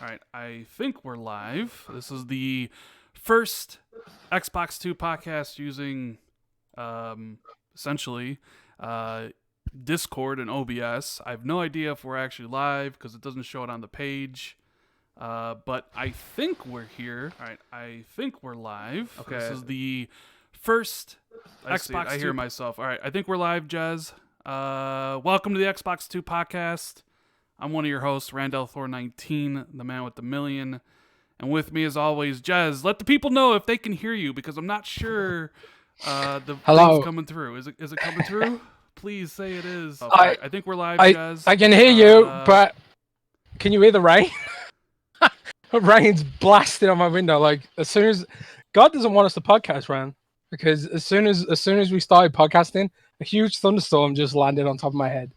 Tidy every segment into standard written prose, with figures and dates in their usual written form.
All right, I think we're live. This is the first Xbox 2 podcast using essentially Discord and OBS. I have no idea if we're actually live because it doesn't show it on the page. But I think we're here. All right, I think we're live. Okay. This is the first Xbox 2. I hear myself. All right, I think we're live, Jez. Welcome to the Xbox 2 podcast. I'm one of your hosts, Randall Thor 19, the man with the million. And with me, as always, Jez. Let the people know if they can hear you, because I'm not sure the thing's coming through. Is it coming through? Please say it is. Okay. I think we're live, Jez. I can hear you, but can you hear the rain? Rain's blasting on my window. Like, as soon as God doesn't want us to podcast, Ran, because as soon as we started podcasting, a huge thunderstorm just landed on top of my head.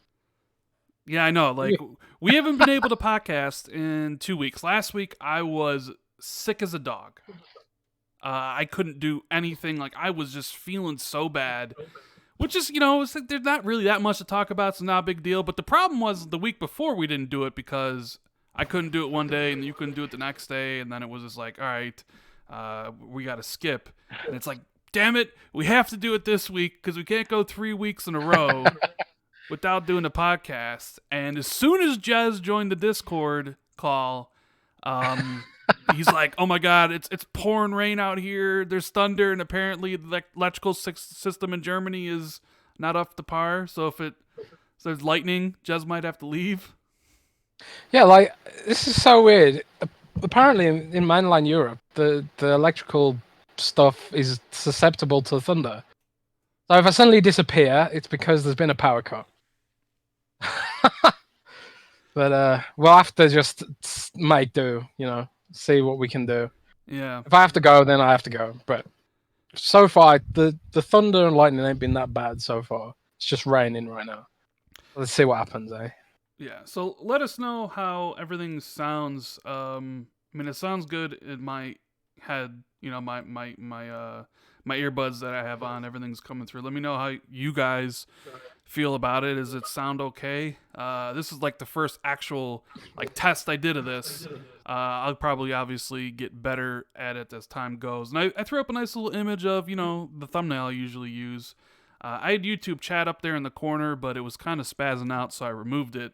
Yeah, I know. Like, we haven't been able to podcast in 2 weeks. Last week, I was sick as a dog. I couldn't do anything. Like, I was just feeling so bad. Which is, it's like there's not really that much to talk about. It's not a big deal. But the problem was the week before we didn't do it because I couldn't do it one day and you couldn't do it the next day. And then it was just like, all right, we got to skip. And it's like, damn it, we have to do it this week because we can't go 3 weeks in a row without doing a podcast. And as soon as Jez joined the Discord call, he's like, oh my God, it's pouring rain out here. There's thunder, and apparently the electrical system in Germany is not up to par. So if there's lightning, Jez might have to leave. Yeah, like, this is so weird. Apparently in mainland Europe, the electrical stuff is susceptible to thunder. So if I suddenly disappear, it's because there's been a power cut. But we'll have to just make do, see what we can do. Yeah. If I have to go, then I have to go. But so far, the thunder and lightning ain't been that bad so far. It's just raining right now. Let's see what happens, eh? Yeah. So let us know how everything sounds. It sounds good in my head. My earbuds that I have on, everything's coming through. Let me know how you guys feel about it. Does it sound okay? This is like the first actual test I did of this. I'll probably obviously get better at it as time goes. And I threw up a nice little image of, the thumbnail I usually use. I had YouTube chat up there in the corner, but it was kind of spazzing out, so I removed it.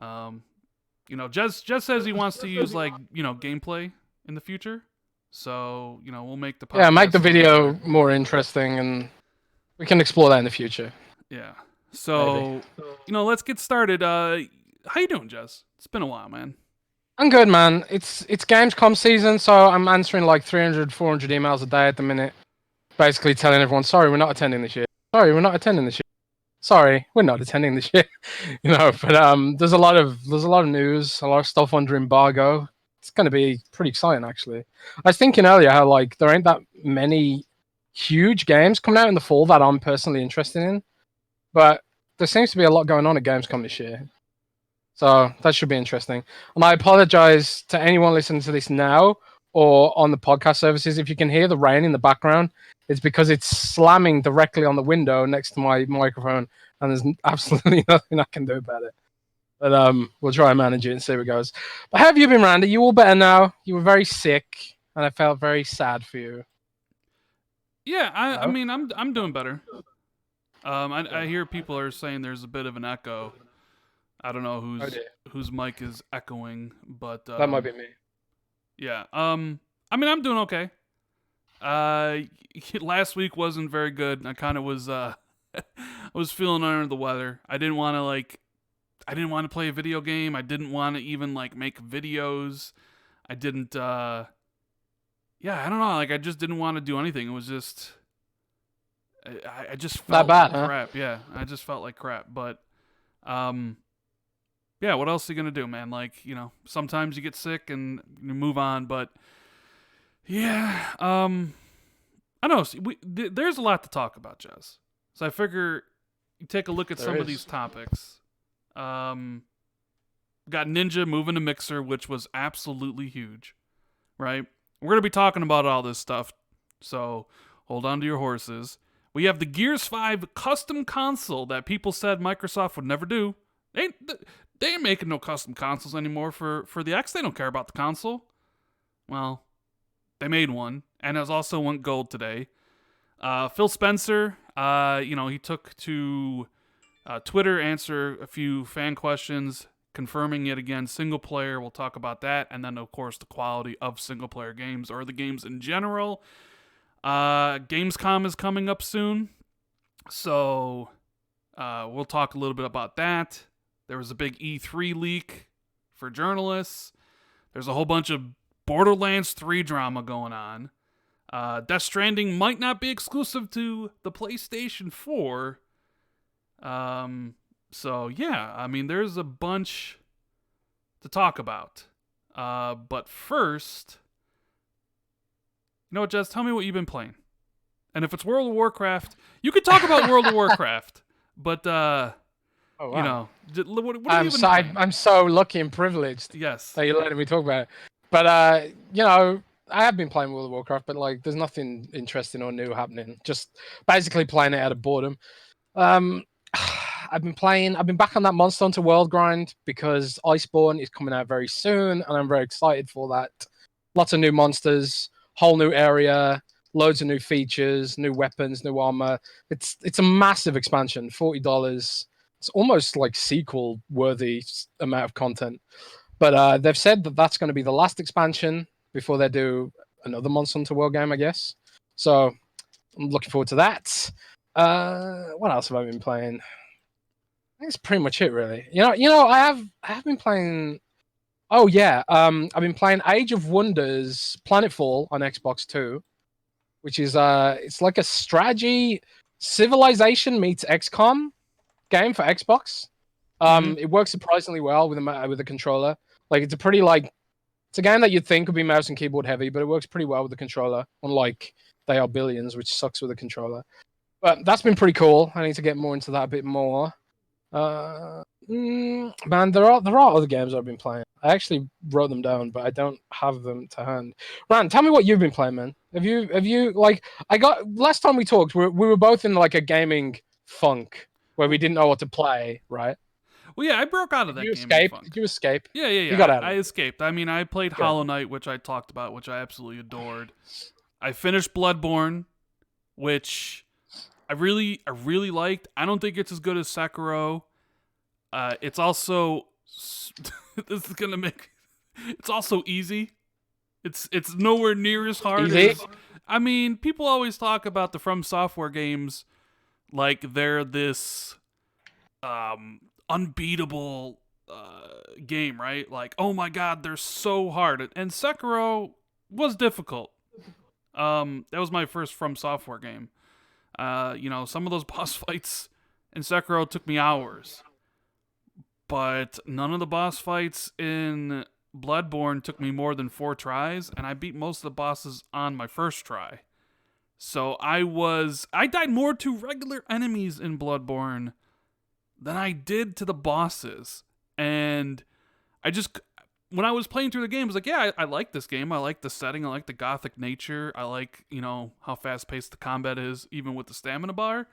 Jez says he wants to use gameplay in the future. So, we'll make the podcast. Yeah, make the video more interesting, and we can explore that in the future. Yeah. So, let's get started. How you doing, Jez? It's been a while, man. I'm good, man. It's Gamescom season, so I'm answering 300, 400 emails a day at the minute. Basically telling everyone, sorry, we're not attending this year. Sorry, we're not attending this year. Sorry, we're not attending this year. But there's a lot of news, a lot of stuff under embargo. It's going to be pretty exciting, actually. I was thinking earlier how there ain't that many huge games coming out in the fall that I'm personally interested in, but there seems to be a lot going on at Gamescom this year. So that should be interesting. And I apologize to anyone listening to this now or on the podcast services. If you can hear the rain in the background, it's because it's slamming directly on the window next to my microphone, and there's absolutely nothing I can do about it. But we'll try and manage it and see how it goes. But how have you been, Randy? You all better now? You were very sick, and I felt very sad for you. Yeah, I'm doing better. I hear people are saying there's a bit of an echo. I don't know whose mic is echoing, but that might be me. Yeah. I'm doing okay. Last week wasn't very good. I kind of was I was feeling under the weather. I didn't want to play a video game. I didn't want to even make videos. I didn't I don't know, I just didn't want to do anything. It was just I just felt that bad, like crap. Huh? Yeah, I just felt like crap. But yeah, what else are you gonna do, man? Sometimes you get sick and you move on, but yeah, I know there's a lot to talk about, Jez. So I figure you take a look at some of these topics. Got Ninja moving to Mixer, which was absolutely huge, right? We're going to be talking about all this stuff, so hold on to your horses. We have the Gears 5 custom console that people said Microsoft would never do. They they ain't making no custom consoles anymore for the X. They don't care about the console. Well, they made one, and it also went gold today. Phil Spencer, he took to Twitter, answer a few fan questions, confirming yet again single player. We'll talk about that, and then of course the quality of single player games or the games in general. Gamescom is coming up soon, so we'll talk a little bit about that. There was a big E3 leak for journalists. There's a whole bunch of Borderlands 3 drama going on. Death Stranding might not be exclusive to the PlayStation 4. So yeah, I mean, there's a bunch to talk about. But first, you know what, Jez? Tell me what you've been playing. And if it's World of Warcraft, you could talk about World of Warcraft. But, Oh, wow. what have you been playing? I'm so lucky and privileged Yes. that you're letting me talk about it. But, I have been playing World of Warcraft, but, like, there's nothing interesting or new happening. Just basically playing it out of boredom. I've been back on that Monster Hunter World grind because Iceborne is coming out very soon, and I'm very excited for that. Lots of new monsters, whole new area, loads of new features, new weapons, new armor. It's a massive expansion, $40. It's almost like sequel worthy amount of content. But they've said that that's going to be the last expansion before they do another Monster Hunter World game, I guess. So I'm looking forward to that. What else have I been playing? I think it's pretty much it, really. I have been playing. Oh yeah, I've been playing Age of Wonders Planetfall on Xbox 2, which is it's like a strategy Civilization meets XCOM game for Xbox. It works surprisingly well with the controller. Like it's a game that you'd think would be mouse and keyboard heavy, but it works pretty well with the controller. Unlike they are Billions, which sucks with the controller. But that's been pretty cool. I need to get more into that a bit more. Man, there are other games I've been playing. I actually wrote them down, but I don't have them to hand. Rand, tell me what you've been playing, man. Have you like last time we talked, we were both in like a gaming funk where we didn't know what to play, right? Well, yeah, I broke out of that Did you gaming escape? funk. Did you escape? Yeah. You got out of I it. escaped. I mean, I played Hollow Knight, which I talked about, which I absolutely adored. I finished Bloodborne, which I really liked. I don't think it's as good as Sekiro. It's also this is gonna make it's also easy. It's nowhere near as hard as, I mean, people always talk about the From Software games like they're this unbeatable game, right? Like, oh my god, they're so hard. And Sekiro was difficult. That was my first From Software game. Some of those boss fights in Sekiro took me hours. But none of the boss fights in Bloodborne took me more than 4 tries, and I beat most of the bosses on my first try. So I died more to regular enemies in Bloodborne than I did to the bosses. And when I was playing through the game, I was like, yeah, I like this game. I like the setting. I like the gothic nature. I like, how fast-paced the combat is, even with the stamina bar.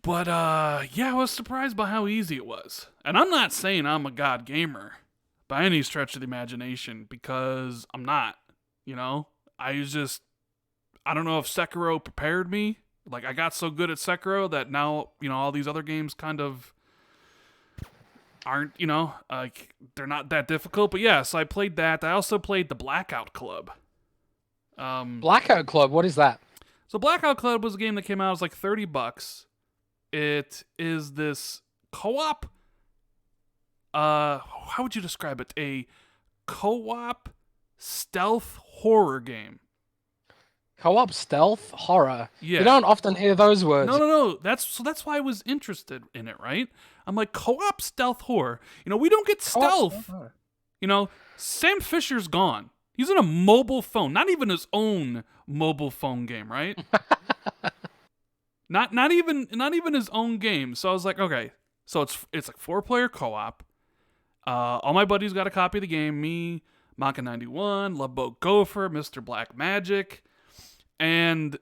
But, yeah, I was surprised by how easy it was. And I'm not saying I'm a god gamer by any stretch of the imagination, because I'm not, I don't know if Sekiro prepared me. Like, I got so good at Sekiro that now, all these other games kind of aren't, like, they're not that difficult. But yeah, so I played that. I also played the Blackout Club. Blackout Club, what is that? So Blackout Club was a game that came out, it was like $30. It is this co-op, how would you describe it? A co-op stealth horror game. Co-op stealth horror? Yeah. You don't often hear those words. No. That's why I was interested in it, right? I'm like, co-op stealth horror. We don't get stealth. Sam Fisher's gone. He's in a mobile phone, not even his own mobile phone game, right? Not even his own game. So I was like, okay. So it's like 4-player co-op. All my buddies got a copy of the game. Me, Maka91, Loveboat Gopher, Mr. Black Magic. And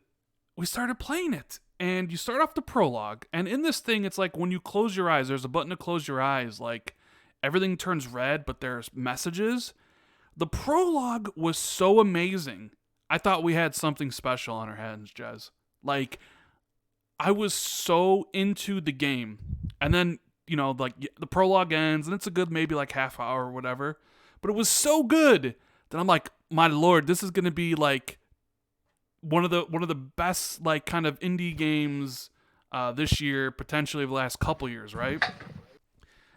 we started playing it. And you start off the prologue, and in this thing, it's like when you close your eyes, there's a button to close your eyes, like everything turns red, but there's messages. The prologue was so amazing. I thought we had something special on our hands, Jez. Like, I was so into the game. And then, like the prologue ends, and it's a good maybe like half hour or whatever. But it was so good that I'm like, my lord, this is gonna be like one of the best like kind of indie games this year, potentially the last couple years, right?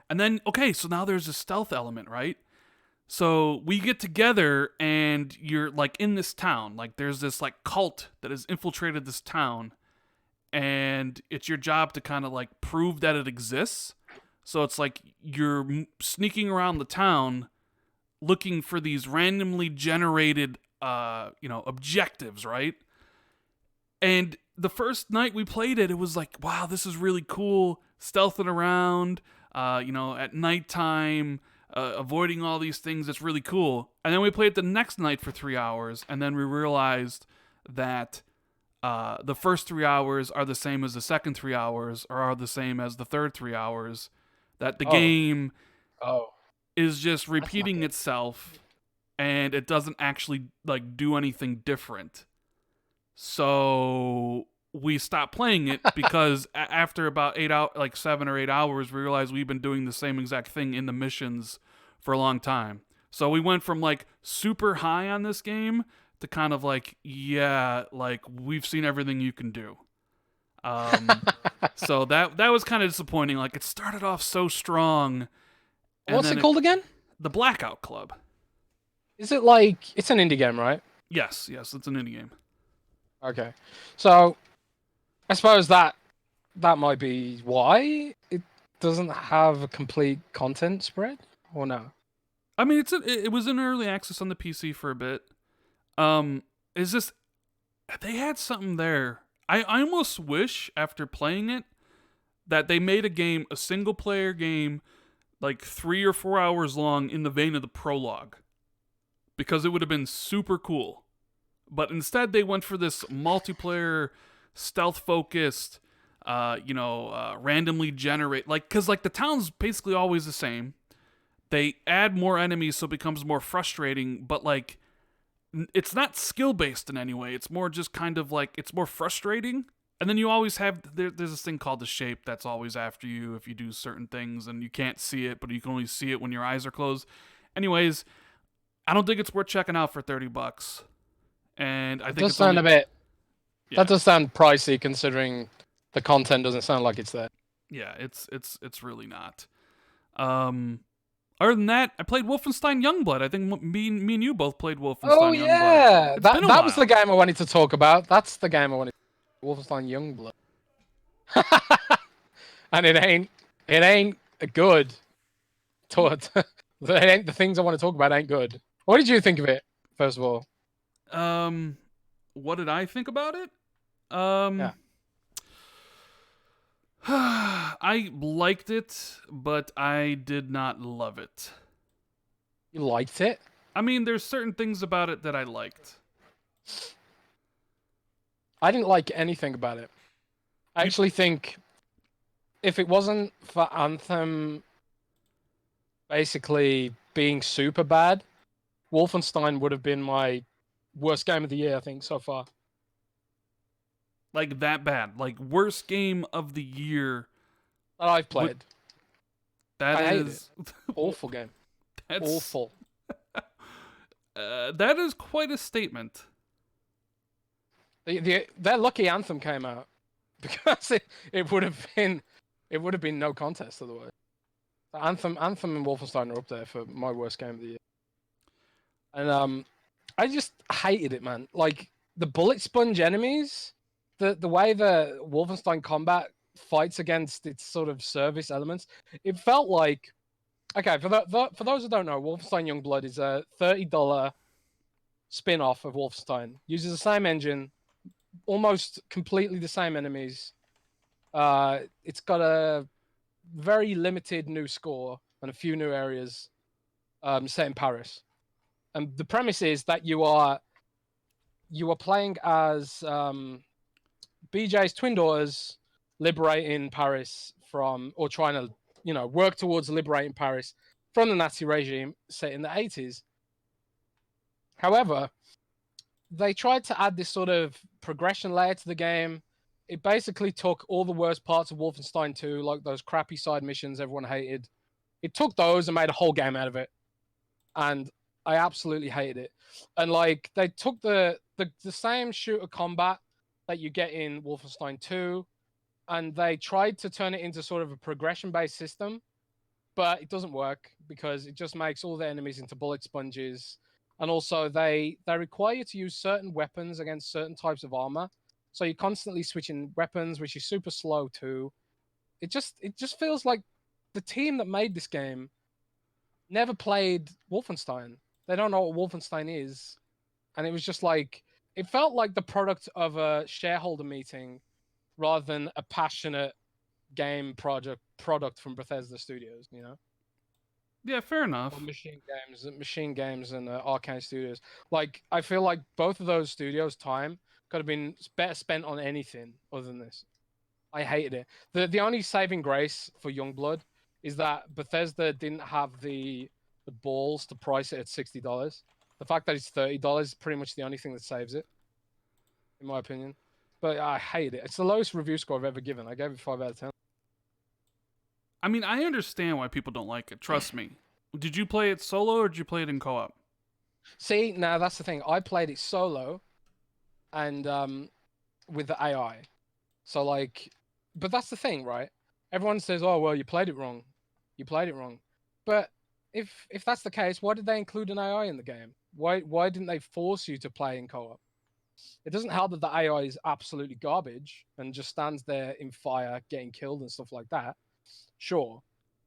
And then okay, so now there's a stealth element, right? So we get together and you're like in this town, like there's this like cult that has infiltrated this town, and it's your job to kind of like prove that it exists. So it's like you're sneaking around the town looking for these randomly generated objectives, right? And the first night we played it, it was like, wow, this is really cool, stealthing around, at nighttime, avoiding all these things. It's really cool. And then we played it the next night for 3 hours, and then we realized that the first 3 hours are the same as the second 3 hours, or are the same as the third 3 hours. That the game is just repeating itself, and it doesn't actually like do anything different. So we stopped playing it because after about 7 or 8 hours, we realized we've been doing the same exact thing in the missions for a long time. So we went from like super high on this game to kind of like, yeah, like we've seen everything you can do. So that was kind of disappointing. Like it started off so strong. What's it called again? The Blackout Club. Is it like it's an indie game, right? Yes, it's an indie game. Okay, so I suppose that might be why it doesn't have a complete content spread, or no? I mean, it was in early access on the PC for a bit. Is this they had something there? I almost wish after playing it that they made a single player game, like 3 or 4 hours long in the vein of the prologue, because it would have been super cool. But instead, they went for this multiplayer, stealth-focused, randomly generate, because the town's basically always the same. They add more enemies, so it becomes more frustrating. But it's not skill-based in any way. It's more just kind of it's more frustrating. And then you always have there's this thing called the shape that's always after you if you do certain things, and you can't see it, but you can only see it when your eyes are closed. Anyways, I don't think it's worth checking out for $30. And I think does sound a bit. Yeah. That does sound pricey, considering the content doesn't sound like it's there. Yeah, it's really not. Other than that, I played Wolfenstein Youngblood. I think me and you both played Wolfenstein Youngblood. Oh yeah, that was the game I wanted to talk about. That's the game I wanted. Wolfenstein Youngblood. And it ain't good. The things I want to talk about ain't good. What did you think of it, first of all? What did I think about it? Yeah. I liked it, but I did not love it. You liked it? I mean, there's certain things about it that I liked. I didn't like anything about it. I actually think if it wasn't for Anthem basically being super bad, Wolfenstein would have been my worst game of the year, I think, so far. Like that bad? Like worst game of the year that I've played. That is awful game. That's awful. That is quite a statement. Their lucky Anthem came out because it would have been no contest otherwise. Anthem and Wolfenstein are up there for my worst game of the year. And I just hated it, man. Like the bullet sponge enemies, the way the Wolfenstein combat fights against its sort of service elements, it felt like, okay, for those who don't know, Wolfenstein Youngblood is a $30 spin-off of Wolfenstein. Uses the same engine, almost completely the same enemies. It's got a very limited new score and a few new areas set in Paris. And the premise is that you are playing as BJ's twin daughters liberating Paris from, or trying to, work towards liberating Paris from the Nazi regime set in the 80s. However, they tried to add this sort of progression layer to the game. It basically took all the worst parts of Wolfenstein 2, like those crappy side missions everyone hated. It took those and made a whole game out of it. And I absolutely hated it. And like they took the same shooter combat that you get in Wolfenstein 2, and they tried to turn it into sort of a progression-based system, but it doesn't work because it just makes all the enemies into bullet sponges. And also they require you to use certain weapons against certain types of armor. So you're constantly switching weapons, which is super slow too. It just feels like the team that made this game never played Wolfenstein. They don't know what Wolfenstein is. And it was just like, it felt like the product of a shareholder meeting rather than a passionate game product from Bethesda Studios, Yeah, fair enough. Or Machine Games, and Arcane Studios. Like, I feel like both of those studios' time could have been better spent on anything other than this. I hated it. The only saving grace for Youngblood is that Bethesda didn't have the balls to price it at $60. The fact that it's $30 is pretty much the only thing that saves it, in my opinion. But I hate it. It's the lowest review score I've ever given. I gave it 5 out of 10. I mean, I understand why people don't like it. Trust me. Did you play it solo or did you play it in co-op? See, now that's the thing. I played it solo, and with the AI. So like, but that's the thing, right? Everyone says, "Oh, well, you played it wrong. You played it wrong." But if that's the case, why did they include an AI in the game? Why didn't they force you to play in co-op? It doesn't help that the AI is absolutely garbage and just stands there in fire, getting killed and stuff like that. Sure,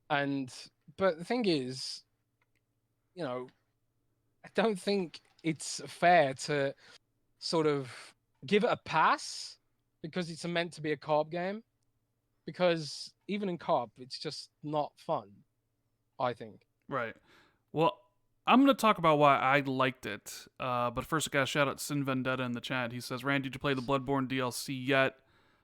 but the thing is, I don't think it's fair to sort of give it a pass because it's meant to be a co-op game. Because even in co-op, it's just not fun, I think. Right. Well, I'm going to talk about why I liked it. But first, I got to shout out Sin Vendetta in the chat. He says, Randy, did you play the Bloodborne DLC yet?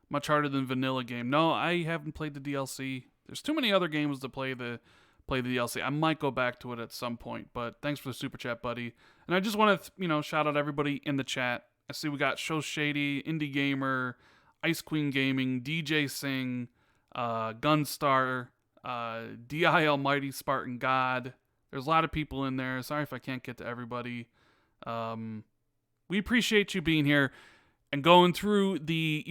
Much harder than vanilla game. No, I haven't played the DLC. There's too many other games to play the DLC. I might go back to it at some point, but thanks for the super chat, buddy. And I just want to, shout out everybody in the chat. I see we got Show Shady, Indie Gamer, Ice Queen Gaming, DJ Sing, Gunstar, DI Almighty Spartan God. There's a lot of people in there. Sorry if I can't get to everybody. We appreciate you being here and going through the,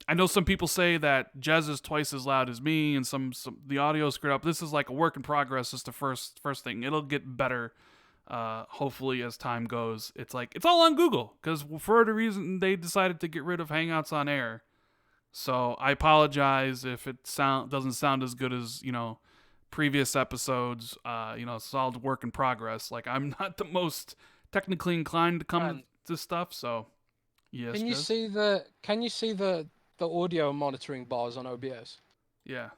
I know some people say that Jez is twice as loud as me and some the audio screwed up. This is like a work in progress. It's the first thing. It'll get better, hopefully, as time goes. It's like, it's all on Google because for whatever reason they decided to get rid of Hangouts on Air. So I apologize if it doesn't sound as good as, previous episodes. It's all work in progress. Like, I'm not the most technically inclined to come to stuff, so yes. Can you see the audio monitoring bars on OBS? Yeah.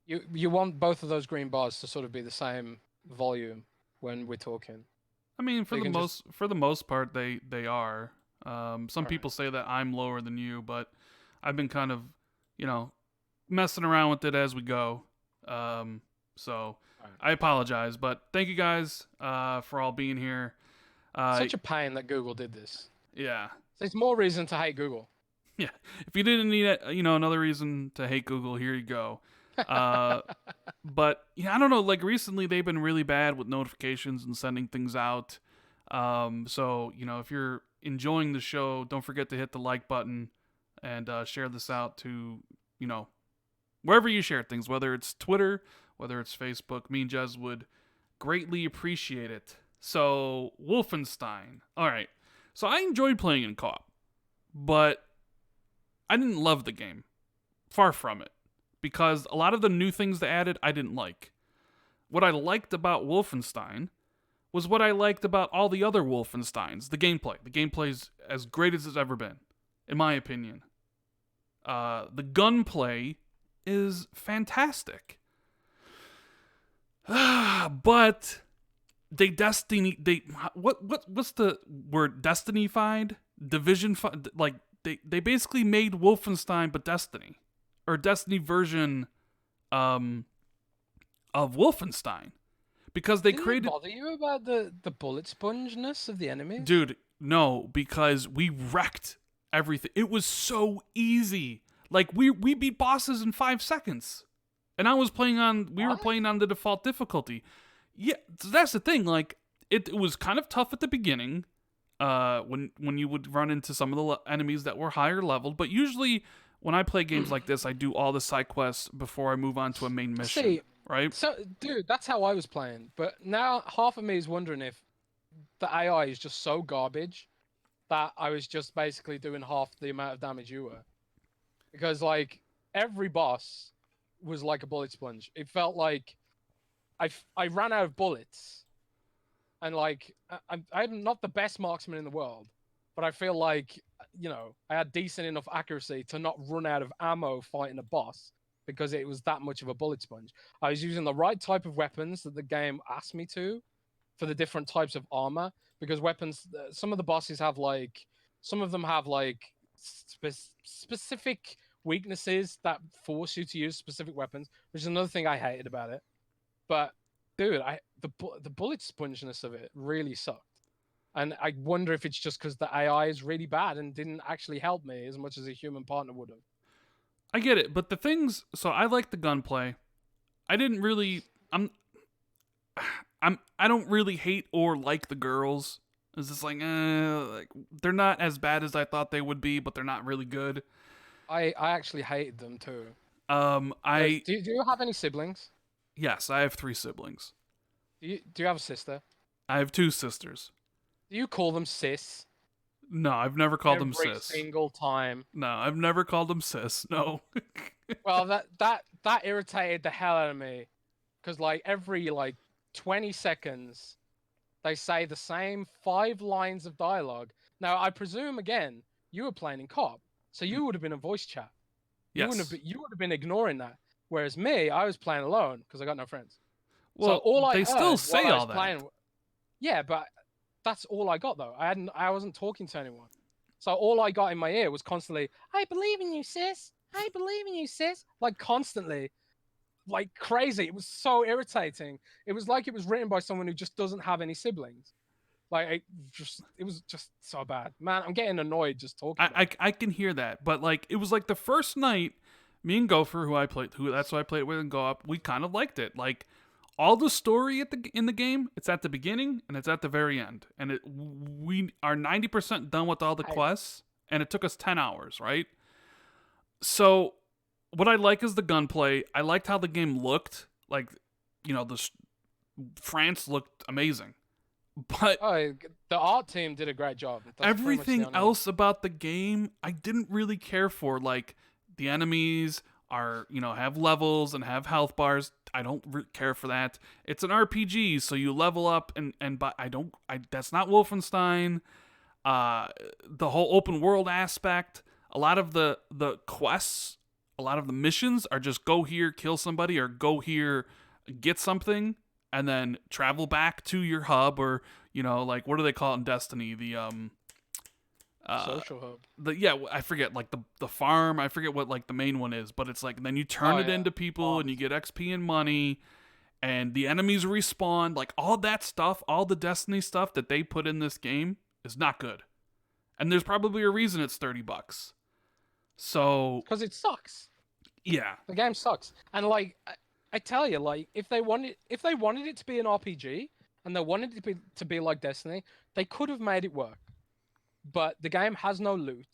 You want both of those green bars to sort of be the same volume when we're talking. I mean, for the most part they are. Some people say that I'm lower than you, but I've been kind of, messing around with it as we go. So I apologize, but thank you guys for all being here. Such a pain that Google did this. Yeah. So it's more reason to hate Google. Yeah. If you didn't need another reason to hate Google, here you go. But yeah, I don't know. Like recently, they've been really bad with notifications and sending things out. So if you're enjoying the show, don't forget to hit the like button and share this out to wherever you share things, whether it's Twitter, whether it's Facebook. Me and Jez would greatly appreciate it. So Wolfenstein. All right. So I enjoyed playing in co-op, but I didn't love the game. Far from it. Because a lot of the new things they added, I didn't like. What I liked about Wolfenstein was what I liked about all the other Wolfensteins. The gameplay. The gameplay's as great as it's ever been, in my opinion. The gunplay is fantastic. But what's the word? Destiny-fied? Division-fied? Like, they basically made Wolfenstein but Destiny, or Destiny version of Wolfenstein, because they Didn't it created. bother you about the bullet spongeness of the enemies? Dude, no, because we wrecked everything. It was so easy. Like we beat bosses in 5 seconds, and we were What? playing on the default difficulty. Yeah, so that's the thing. Like it was kind of tough at the beginning, when you would run into some of the enemies that were higher leveled. But usually, when I play games like this, I do all the side quests before I move on to a main mission. See, Right? so dude, that's how I was playing. But now half of me is wondering if the AI is just so garbage that I was just basically doing half the amount of damage you were. Because like every boss was like a bullet sponge. It felt like I ran out of bullets, and like I'm not the best marksman in the world, but I feel like I had decent enough accuracy to not run out of ammo fighting a boss because it was that much of a bullet sponge. I was using the right type of weapons that the game asked me to for the different types of armor, because weapons, some of the bosses have like, some of them have like specific weaknesses that force you to use specific weapons, which is another thing I hated about it. But dude, the bullet spongeness of it really sucked. And I wonder if it's just because the AI is really bad and didn't actually help me as much as a human partner would have. I get it, but the things. So I like the gunplay. I didn't really. I don't really hate or like the girls. It's just like they're not as bad as I thought they would be, but they're not really good. I actually hated them too. I Do you have any siblings? Yes, I have 3 siblings. Do you have a sister? I have 2 sisters. Do you call them sis No, I've never called them every sis. single time? No, I've never called them sis. No. Well, that irritated the hell out of me, because like every like 20 seconds they say the same 5 lines of dialogue. Now I presume again you were playing in co-op, so you would have been a voice chat. Yes. You would have been ignoring that. Whereas me, I was playing alone because I got no friends. So Well, all I they still heard say while I all was that. playing, yeah, but that's all I got though. I wasn't talking to anyone. So all I got in my ear was constantly, "I believe in you, sis. I believe in you, sis." Like constantly, like crazy. It was so irritating. It was like it was written by someone who just doesn't have any siblings. Like it was just so bad, man. I'm getting annoyed just talking about it. I can hear that, but like it was like the first night, me and Gopher, that's who I played with, and Go Up, we kind of liked it. Like all the story in the game, it's at the beginning and it's at the very end, and we are 90% done with all the quests, and it took us 10 hours, right? So what I like is the gunplay. I liked how the game looked. Like, France looked amazing. But Oh, the art team did a great job. That's pretty much the everything only- else about the game, I didn't really care for. Like, the enemies are, have levels and have health bars. I don't care for that. It's an RPG, so you level up, but that's not Wolfenstein. The whole open world aspect, a lot of the quests, a lot of the missions are just go here, kill somebody, or go here, get something, and then travel back to your hub, or like, what do they call it in Destiny? The social hub. I forget, like the farm. I forget what like the main one is, but it's like then you turn it into people and you get XP and money, and the enemies respawn. Like all that stuff, all the Destiny stuff that they put in this game is not good, and there's probably a reason it's $30. So Because it sucks. yeah, The game sucks. And like I tell you, like if they wanted it to be an RPG and they wanted it to be like Destiny, they could have made it work. But the game has no loot.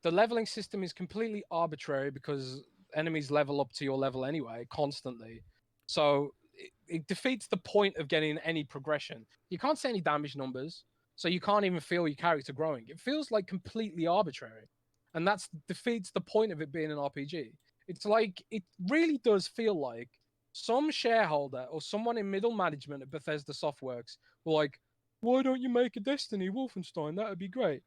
The leveling system is completely arbitrary because enemies level up to your level anyway, constantly. So it defeats the point of getting any progression. You can't see any damage numbers, so you can't even feel your character growing. It feels like completely arbitrary. And that defeats the point of it being an RPG. It's like, it really does feel like some shareholder or someone in middle management at Bethesda Softworks were like, why don't you make a Destiny Wolfenstein? That would be great.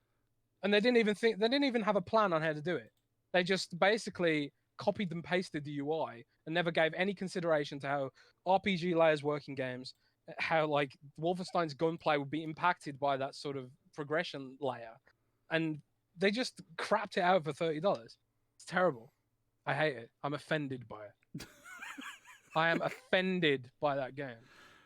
And they didn't even have a plan on how to do it. They just basically copied and pasted the UI and never gave any consideration to how RPG layers work in games, how like Wolfenstein's gunplay would be impacted by that sort of progression layer. And they just crapped it out for $30. It's terrible. I hate it. I'm offended by it. I am offended by that game.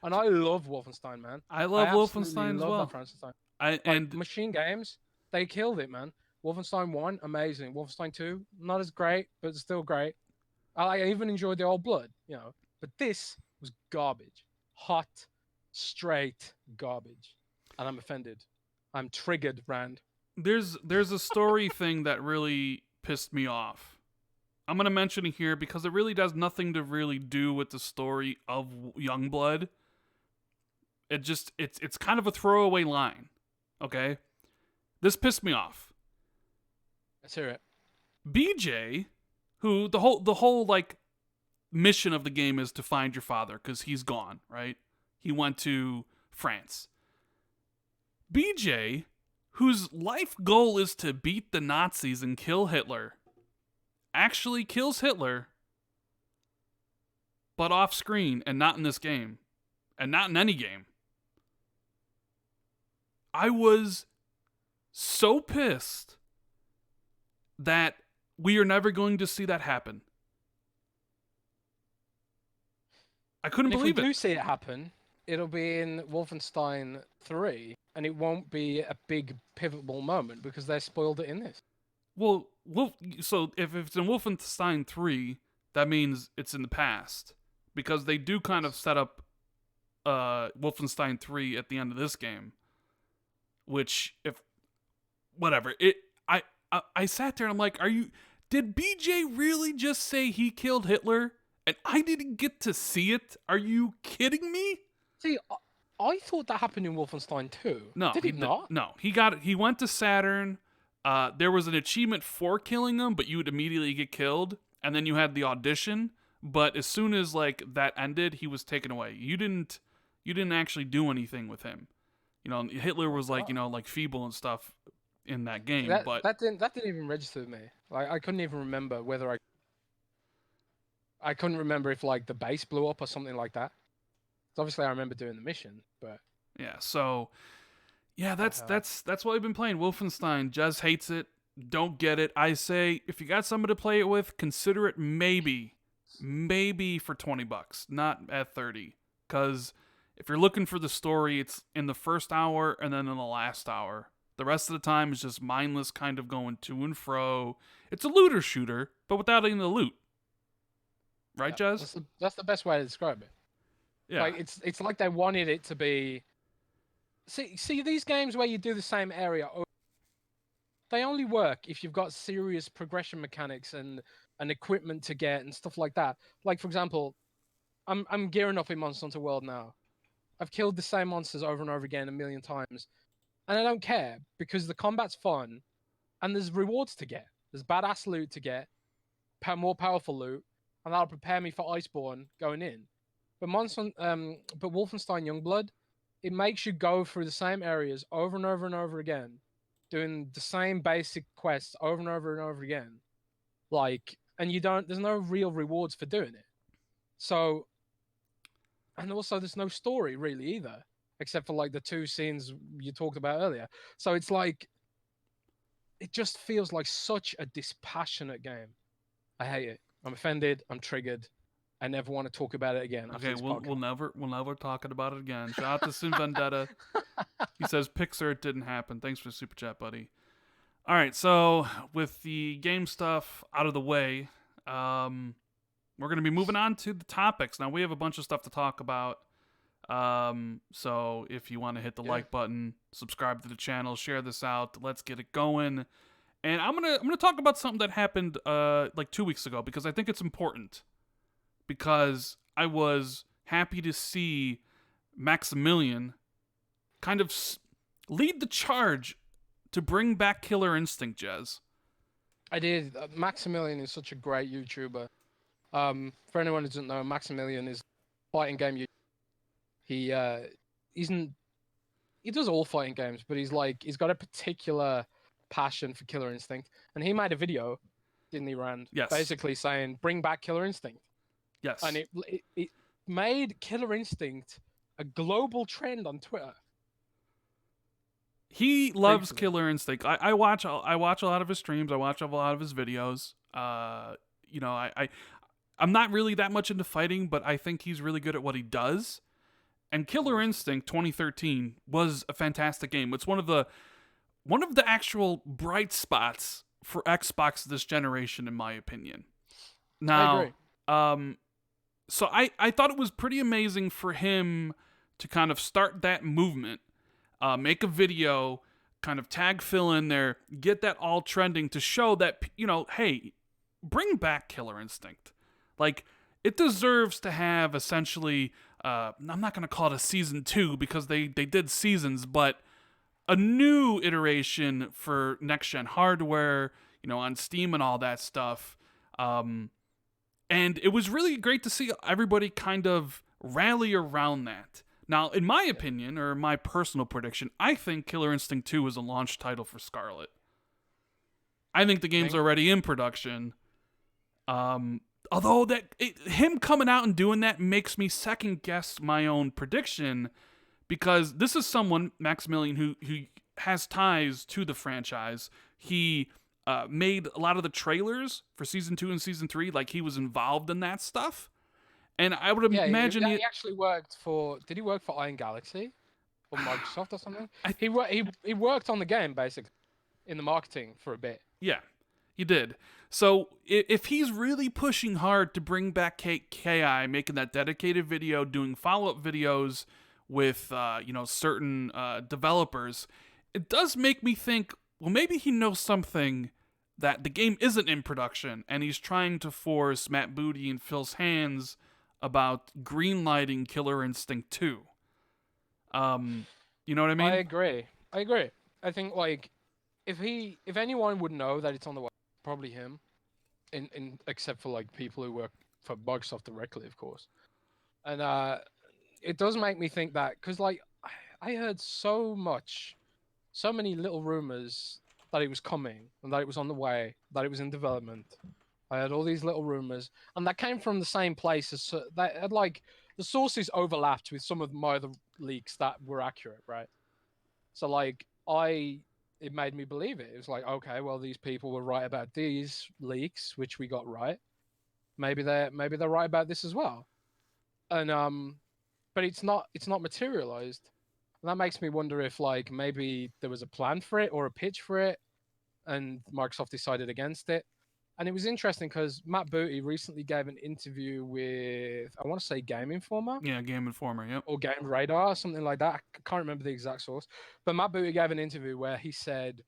And I love Wolfenstein, man. I I love absolutely Wolfenstein as love that well. franchise. I Like, and Machine Games, they killed it, man. Wolfenstein 1, amazing. Wolfenstein 2, not as great, but still great. I even enjoyed the old Blood, you know. But this was garbage. Hot, straight garbage. And I'm offended. I'm triggered, Rand. there's a story thing that really pissed me off. I'm gonna mention it here because it really does nothing to really do with the story of Youngblood. It's kind of a throwaway line. Okay? This pissed me off. Let's hear it. BJ, who the whole like mission of the game is to find your father because he's gone, right? He went to France. BJ, whose life goal is to beat the Nazis and kill Hitler, actually kills Hitler, but off screen and not in this game, and not in any game. I was so pissed that we are never going to see that happen. I couldn't And if believe we it. do see it happen, it'll be in Wolfenstein 3, and it won't be a big pivotal moment because they spoiled it in this. Well, so if it's in Wolfenstein 3, that means it's in the past. Because they do kind of set up Wolfenstein 3 at the end of this game. Which, if... Whatever. I sat there and I'm like, did BJ really just say he killed Hitler? And I didn't get to see it? Are you kidding me? See, I thought that happened in Wolfenstein 2. No, Did it not? No, he went to Saturn. There was an achievement for killing him, but you would immediately get killed, and then you had the audition. But as soon as like that ended, he was taken away. You didn't actually do anything with him. You know, Hitler was like like feeble and stuff in that game. That didn't even register with me. Like I couldn't even remember whether I couldn't remember if like the base blew up or something like that. So obviously I remember doing the mission, but yeah. So yeah, that's what I've been playing. Wolfenstein. Jez hates it. Don't get it. I say if you got somebody to play it with, consider it maybe for $20, not at 30. Because if you're looking for the story, it's in the first hour and then in the last hour. The rest of the time is just mindless, kind of going to and fro. It's a looter shooter, but without any of the loot. Right, yeah, Jez? that's the best way to describe it. Yeah. Like it's like they wanted it to be. See these games where you do the same area. They only work if you've got serious progression mechanics and equipment to get and stuff like that. Like for example, I'm gearing up in Monster Hunter World now. I've killed the same monsters over and over again a million times, and I don't care because the combat's fun, and there's rewards to get. There's badass loot to get, more powerful loot, and that'll prepare me for Iceborne going in. But but Wolfenstein Youngblood, it makes you go through the same areas over and over and over again, doing the same basic quests over and over and over again. Like, and there's no real rewards for doing it. So, and also there's no story really either, except for like the 2 scenes you talked about earlier. So it's like, it just feels like such a dispassionate game. I hate it. I'm offended. I'm triggered. I never want to talk about it again. Okay, we'll never talk about it again. Shout out to Sin Vendetta. He says Pixar, it didn't happen. Thanks for the super chat, buddy. All right, so with the game stuff out of the way, we're going to be moving on to the topics. Now we have a bunch of stuff to talk about. So if you want to hit the like button, subscribe to the channel, share this out, let's get it going. And I'm gonna talk about something that happened like 2 weeks ago because I think it's important. Because I was happy to see Maximilian kind of lead the charge to bring back Killer Instinct, Jez. I did. Maximilian is such a great YouTuber. For anyone who doesn't know, Maximilian is a fighting game. He does all fighting games, but he's got a particular passion for Killer Instinct, and he made a video, didn't he, Rand? Yes. Basically saying, bring back Killer Instinct. Yes. And it made Killer Instinct a global trend on Twitter. He loves briefly. Killer Instinct. I watch a lot of his streams. I watch a lot of his videos. You know, I'm not really that much into fighting, but I think he's really good at what he does. And Killer Instinct 2013 was a fantastic game. It's one of the actual bright spots for Xbox this generation, in my opinion. I Now, agree. so I thought it was pretty amazing for him to kind of start that movement, make a video, kind of tag Phil in there, get that all trending to show that, you know, hey, bring back Killer Instinct. Like, it deserves to have essentially, I'm not going to call it a season 2 because they did seasons, but a new iteration for next gen hardware, you know, on Steam and all that stuff. And it was really great to see everybody kind of rally around that. Now, in my opinion, or my personal prediction, I think Killer Instinct 2 is a launch title for Scarlet. I think the game's already in production. Although him coming out and doing that makes me second guess my own prediction, because this is someone, Maximilian, who has ties to the franchise. He made a lot of the trailers for season 2 and season 3, like he was involved in that stuff. And I would imagine he actually worked for. Did he work for Iron Galaxy or Microsoft or something? He worked on the game basically in the marketing for a bit. Yeah, he did. So if he's really pushing hard to bring back KI, making that dedicated video, doing follow-up videos with certain developers, it does make me think, well, maybe he knows something that the game isn't in production, and he's trying to force Matt Booty and Phil's hands about greenlighting Killer Instinct 2. You know what I mean? I agree. I think like if anyone would know that it's on the way, probably him. In except for like people who work for Microsoft directly, of course. And it does make me think that, because like I heard so many little rumors that it was coming and that it was on the way, that it was in development. I heard all these little rumors, and that came from the same place as that had, like, the sources overlapped with some of my other leaks that were accurate, right? So like it made me believe it. It was like, okay, well, these people were right about these leaks, which we got right. Maybe they're right about this as well. And but it's not materialized. And that makes me wonder if like maybe there was a plan for it or a pitch for it, and Microsoft decided against it. And it was interesting because Matt Booty recently gave an interview with, I want to say, Game Informer. Yeah, Game Informer, yep. Or Game Radar, or something like that. I can't remember the exact source. But Matt Booty gave an interview where he said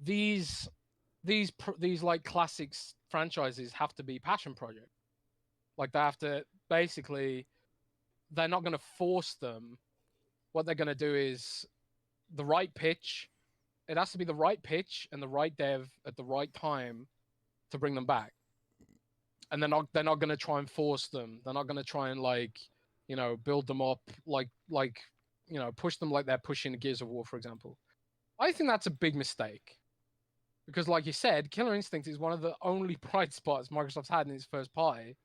these like classics franchises have to be passion projects. Like, they have to, basically, they're not going to force them. What they're going to do is the right pitch. It has to be the right pitch and the right dev at the right time to bring them back. And they're not going to try and force them. They're not going to try and, like, build them up like push them like they're pushing the Gears of War, for example. I think that's a big mistake. Because like you said, Killer Instinct is one of the only bright spots Microsoft's had in its first party.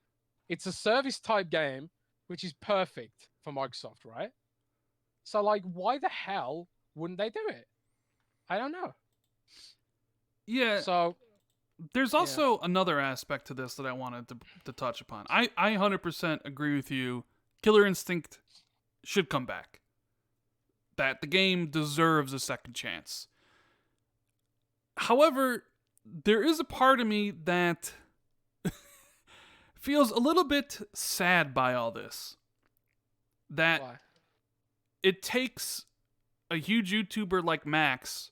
It's a service type game, which is perfect for Microsoft, right? So like, why the hell wouldn't they do it? I don't know. Yeah. So there's also another aspect to this that I wanted to touch upon. I 100% agree with you. Killer Instinct should come back. That the game deserves a second chance. However, there is a part of me that feels a little bit sad by all this. That why? It takes a huge YouTuber like Max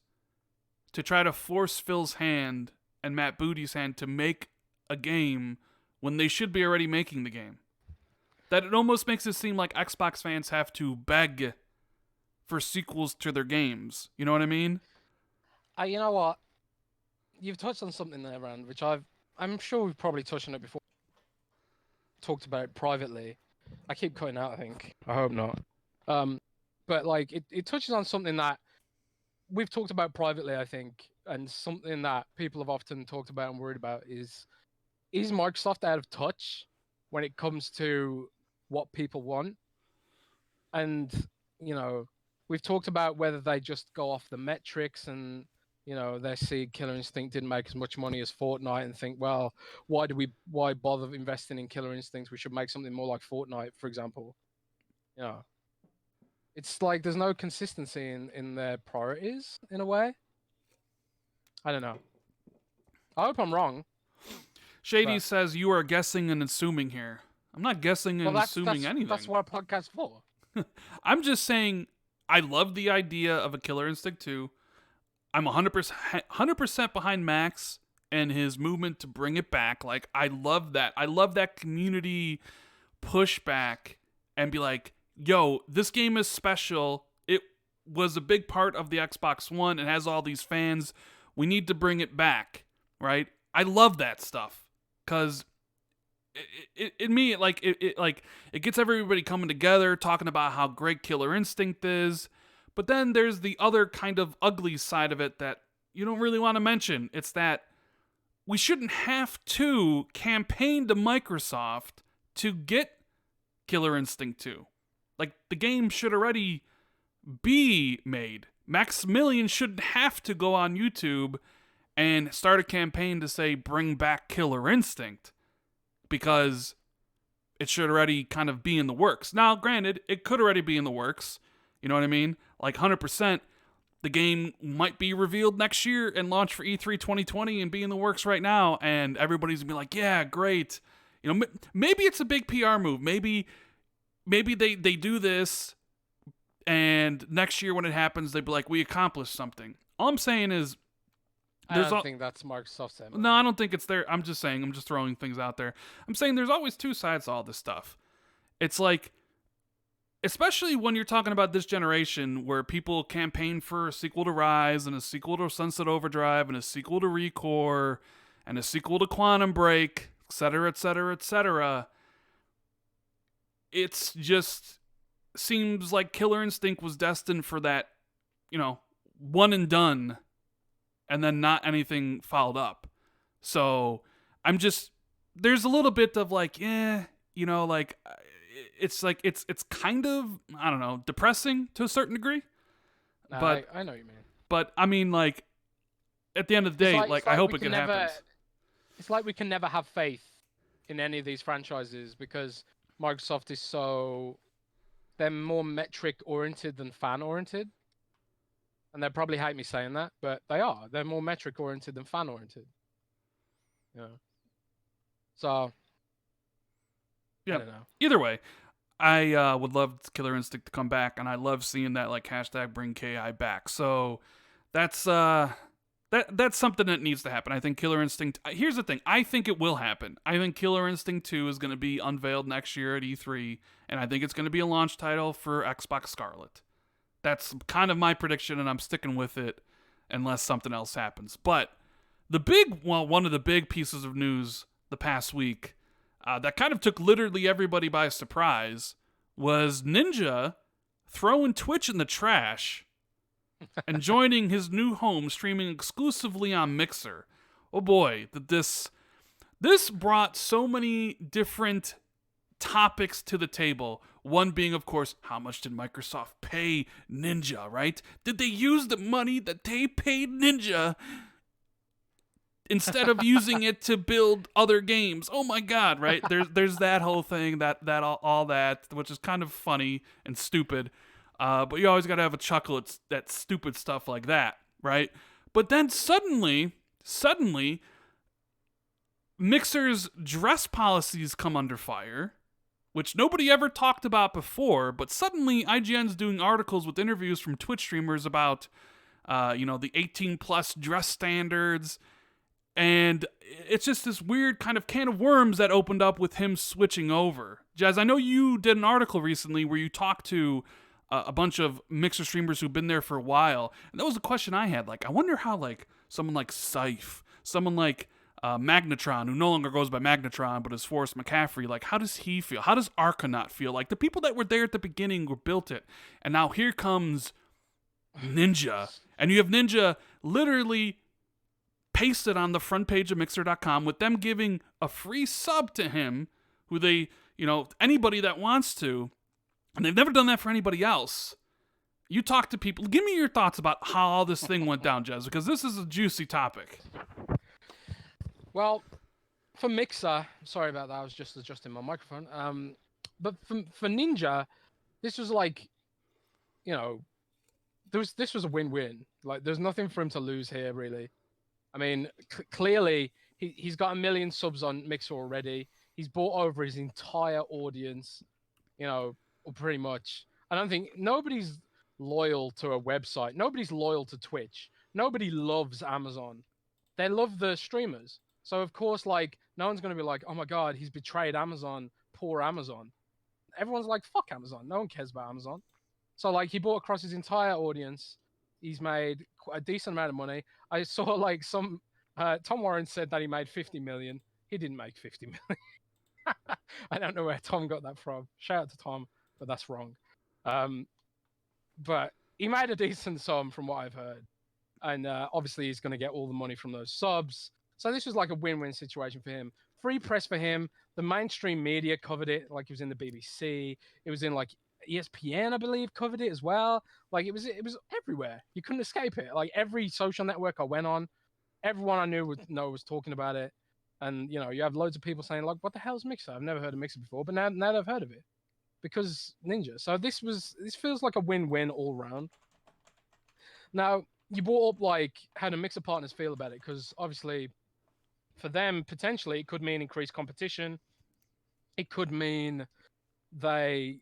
to try to force Phil's hand and Matt Booty's hand to make a game when they should be already making the game. That it almost makes it seem like Xbox fans have to beg for sequels to their games. You know what I mean? You know what? You've touched on something there, Rand, which I'm sure we've probably touched on it before. Talked about it privately. I keep cutting out, I think. I hope not. But like it touches on something that we've talked about privately, I think, and something that people have often talked about and worried about is Microsoft out of touch when it comes to what people want? And we've talked about whether they just go off the metrics and they see Killer Instinct didn't make as much money as Fortnite and think, well, why bother investing in Killer Instinct? We should make something more like Fortnite, for example. It's like there's no consistency in their priorities in a way. I don't know. I hope I'm wrong. Shady says you are guessing and assuming here. I'm not guessing and assuming anything. That's what a podcast's for. I'm just saying I love the idea of a Killer Instinct 2. I'm 100% behind Max and his movement to bring it back. Like, I love that. I love that community pushback and be like, yo, this game is special. It was a big part of the Xbox One. It has all these fans. We need to bring it back, right? I love that stuff because it gets everybody coming together, talking about how great Killer Instinct is. But then there's the other kind of ugly side of it that you don't really want to mention. It's that we shouldn't have to campaign to Microsoft to get Killer Instinct 2. Like, the game should already be made. Maximilian shouldn't have to go on YouTube and start a campaign to say, bring back Killer Instinct. Because it should already kind of be in the works. Now, granted, it could already be in the works. You know what I mean? Like, 100%, the game might be revealed next year and launch for E3 2020 and be in the works right now. And everybody's going to be like, yeah, great. Maybe it's a big PR move. Maybe they do this, and next year when it happens, they'd be like, we accomplished something. All I'm saying is, I don't think that's Microsoft's MO. No, I don't think it's there. I'm just saying, I'm just throwing things out there. I'm saying there's always two sides to all this stuff. It's like, especially when you're talking about this generation where people campaign for a sequel to Rise and a sequel to Sunset Overdrive and a sequel to ReCore and a sequel to Quantum Break, etc., etc., etc. It's just seems like Killer Instinct was destined for that, one and done, and then not anything followed up. So there's a little bit of like, it's like it's kind of, I don't know, depressing to a certain degree. But I know what you mean. But I mean, like, at the end of the day, I hope it can happen. It's like we can never have faith in any of these franchises because Microsoft is they're more metric oriented than fan oriented. And they'll probably hate me saying that, but they are. They're more metric oriented than fan oriented. Yeah. So yeah. I don't know. Either way, I would love Killer Instinct to come back, and I love seeing that like hashtag bring KI back. So that's something that needs to happen. I think Killer Instinct. Here's the thing. I think it will happen. I think Killer Instinct 2 is going to be unveiled next year at E3, and I think it's going to be a launch title for Xbox Scarlet. That's kind of my prediction, and I'm sticking with it unless something else happens. But one of the big pieces of news the past week that kind of took literally everybody by surprise was Ninja throwing Twitch in the trash and joining his new home streaming exclusively on Mixer. Oh boy, this brought so many different topics to the table. One being, of course, how much did Microsoft pay Ninja, right? Did they use the money that they paid Ninja instead of using it to build other games? Oh my god, right? There's that whole thing, all that, which is kind of funny and stupid. But you always got to have a chuckle at stupid stuff like that, right? But then suddenly, Mixer's dress policies come under fire, which nobody ever talked about before, but suddenly IGN's doing articles with interviews from Twitch streamers about, the 18-plus dress standards, and it's just this weird kind of can of worms that opened up with him switching over. Jazz, I know you did an article recently where you talked to a bunch of Mixer streamers who've been there for a while, and that was a question I had. Like, I wonder how, like, someone like Scythe, someone like Magnetron, who no longer goes by Magnetron but is Forrest McCaffrey, like, how does he feel? How does Arconaut feel? Like, the people that were there at the beginning who built it, and now here comes Ninja, and you have Ninja literally pasted on the front page of Mixer.com with them giving a free sub to him, who they, anybody that wants to, and they've never done that for anybody else. You talk to people. Give me your thoughts about how all this thing went down, Jez, because this is a juicy topic. Well, for Mixer, sorry about that. I was just adjusting my microphone. But for Ninja, this was like, you know, this was a win-win. Like, there's nothing for him to lose here, really. I mean, clearly he's got 1 million subs on Mixer already. He's brought over his entire audience, you know, pretty much. I don't think nobody's loyal to a website. Nobody's loyal to Twitch. Nobody loves Amazon. They love the streamers. So of course, like, no one's gonna be like, oh my god, he's betrayed Amazon. Poor Amazon. Everyone's like, fuck Amazon. No one cares about Amazon. So like, he brought across his entire audience. He's made a decent amount of money. I saw like some Tom Warren said that he made 50 million. He didn't make 50 million. I don't know where Tom got that from. Shout out to Tom, but that's wrong. But he made a decent sum from what I've heard. And obviously he's going to get all the money from those subs. So this was like a win-win situation for him. Free press for him. The mainstream media covered it, like it was in the BBC. It was in like ESPN, I believe, covered it as well. Like it was everywhere. You couldn't escape it. Like every social network I went on, everyone I knew was talking about it. And you know, you have loads of people saying like, "What the hell's Mixer? I've never heard of Mixer before," but now they've heard of it because Ninja. So this feels like a win-win all round. Now you brought up like how the Mixer partners feel about it, because obviously for them potentially it could mean increased competition. It could mean they,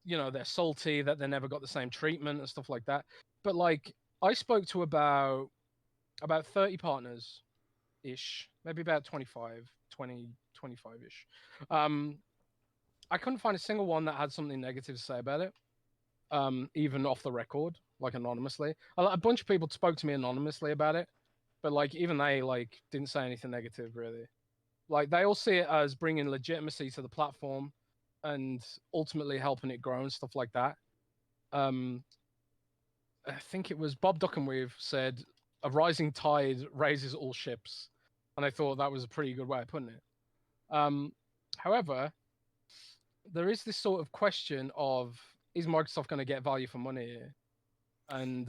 you know, they're salty that they never got the same treatment and stuff like that. But like I spoke to about 30 partners ish, maybe about 25 ish. I couldn't find a single one that had something negative to say about it, even off the record, like anonymously. A bunch of people spoke to me anonymously about it, but like even they like didn't say anything negative really. Like they all see it as bringing legitimacy to the platform and ultimately helping it grow and stuff like that. I think it was Bob Duckenweave said, "A rising tide raises all ships," and I thought that was a pretty good way of putting it. However, there is this sort of question of, is Microsoft going to get value for money here? And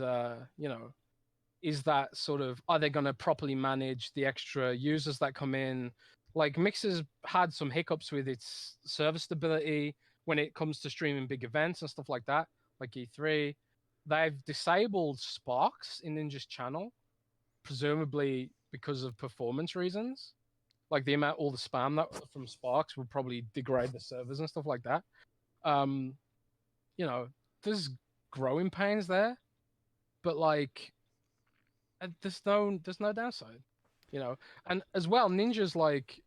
you know, is that sort of, are they going to properly manage the extra users that come in? Like Mixer's had some hiccups with its server stability when it comes to streaming big events and stuff like that, like E3. They've disabled Sparks in Ninja's channel, presumably because of performance reasons. Like the amount, all the spam that from Sparks would probably degrade the servers and stuff like that. You know, there's growing pains there, but like, there's no downside, you know. And as well, Ninja's like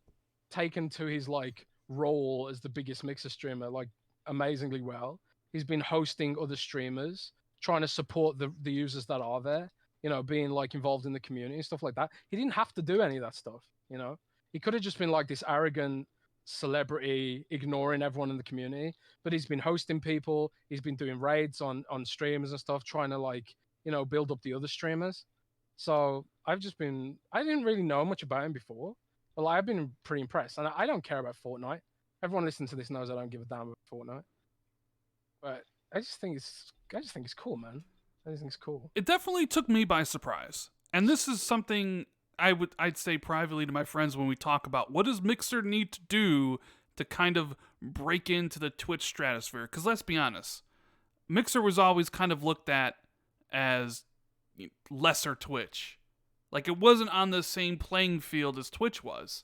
taken to his like role as the biggest Mixer streamer like amazingly well. He's been hosting other streamers, trying to support the users that are there, you know, being like involved in the community and stuff like that. He didn't have to do any of that stuff, you know. He could have just been like this arrogant celebrity ignoring everyone in the community, but he's been hosting people, he's been doing raids on streamers and stuff, trying to like, you know, build up the other streamers. So I didn't really know much about him before, but like, I've been pretty impressed. And I don't care about Fortnite. Everyone listening to this knows I don't give a damn about Fortnite. But I just think it's cool, man. I just think it's cool. It definitely took me by surprise. And this is something I'd say privately to my friends when we talk about what does Mixer need to do to kind of break into the Twitch stratosphere. Because let's be honest, Mixer was always kind of looked at as lesser Twitch. Like it wasn't on the same playing field as Twitch was.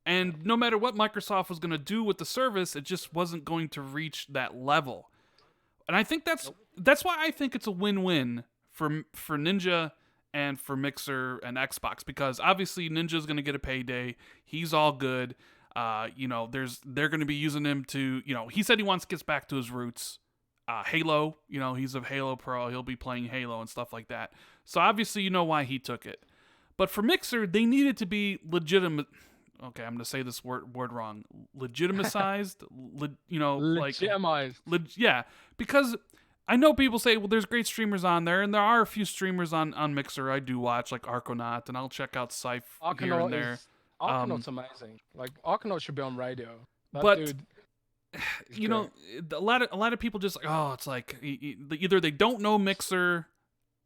And no matter what Microsoft was going to do with the service, it just wasn't going to reach that level. And I think that's why I think it's a win-win for Ninja and for Mixer and Xbox, because obviously Ninja's going to get a payday. He's all good. You know, they're going to be using him to, you know, he said he wants to get back to his roots. Halo, you know, he's a Halo Pro. He'll be playing Halo and stuff like that. So obviously you know why he took it. But for Mixer, they needed to be legitimate. Okay, I'm going to say this word wrong. Legitimized? You know, Legitimized. Like... yeah, because I know people say, well, there's great streamers on there, and there are a few streamers on Mixer I do watch, like Arconaut, and I'll check out Scythe here and there. Arconaut's amazing. Like, Arconaut should be on radio. That but dude... It's you great. know, a lot of people just like, oh, it's like either they don't know Mixer,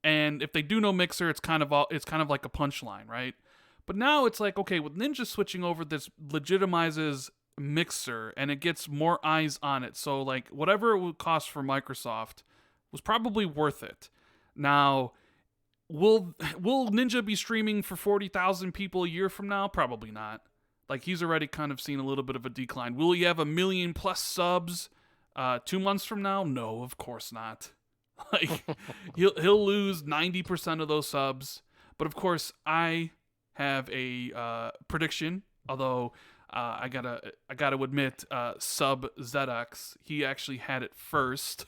and if they do know Mixer, it's kind of like a punchline, right? But now it's like, okay, with Ninja switching over, this legitimizes Mixer, and it gets more eyes on it. So like whatever it would cost for Microsoft was probably worth it. Now, will Ninja be streaming for 40,000 people a year from now? Probably not. Like he's already kind of seen a little bit of a decline. Will he have 1 million plus subs 2 months from now? No, of course not. Like he'll lose 90% of those subs. But of course, I have a prediction. Although I gotta admit, Sub ZX, he actually had it first.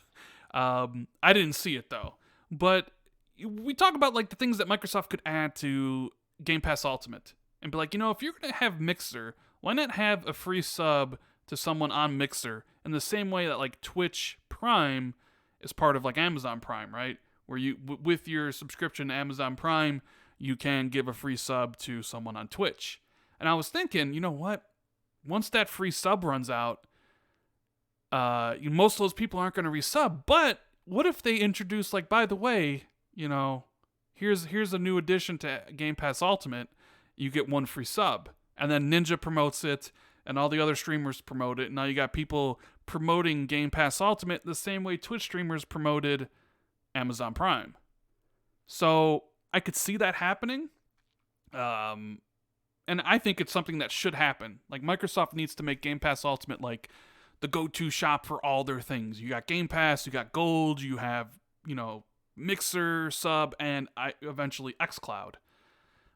I didn't see it though. But we talk about like the things that Microsoft could add to Game Pass Ultimate, and be like, if you're gonna have Mixer, why not have a free sub to someone on Mixer in the same way that like Twitch Prime is part of like Amazon Prime, right? Where you with your subscription to Amazon Prime, you can give a free sub to someone on Twitch. And I was thinking, you know what? Once that free sub runs out, most of those people aren't going to resub. But what if they introduce, like, by the way, here's a new addition to Game Pass Ultimate. You get one free sub, and then Ninja promotes it, and all the other streamers promote it. And now you got people promoting Game Pass Ultimate the same way Twitch streamers promoted Amazon Prime. So I could see that happening. And I think it's something that should happen. Like Microsoft needs to make Game Pass Ultimate like the go-to shop for all their things. You got Game Pass, you got Gold, you have, Mixer, Sub, and eventually xCloud.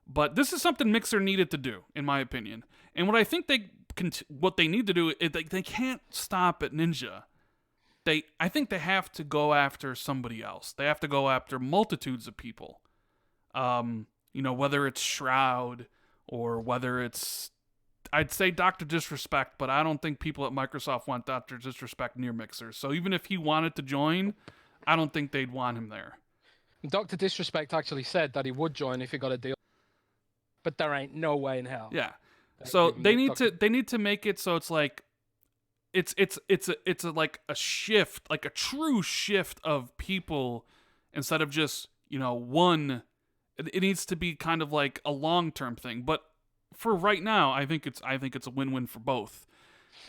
But this is something Mixer needed to do, in my opinion. And what I think what they need to do is they can't stop at Ninja. I think they have to go after somebody else. They have to go after multitudes of people. Whether it's Shroud or whether it's, I'd say Dr. Disrespect, but I don't think people at Microsoft want Dr. Disrespect near Mixer. So even if he wanted to join, I don't think they'd want him there. Dr. Disrespect actually said that he would join if he got a deal, but there ain't no way in hell. Yeah. So they need to make it so it's like it's like a shift, like a true shift of people instead of just, one. It needs to be kind of like a long-term thing, but for right now, I think it's a win-win for both.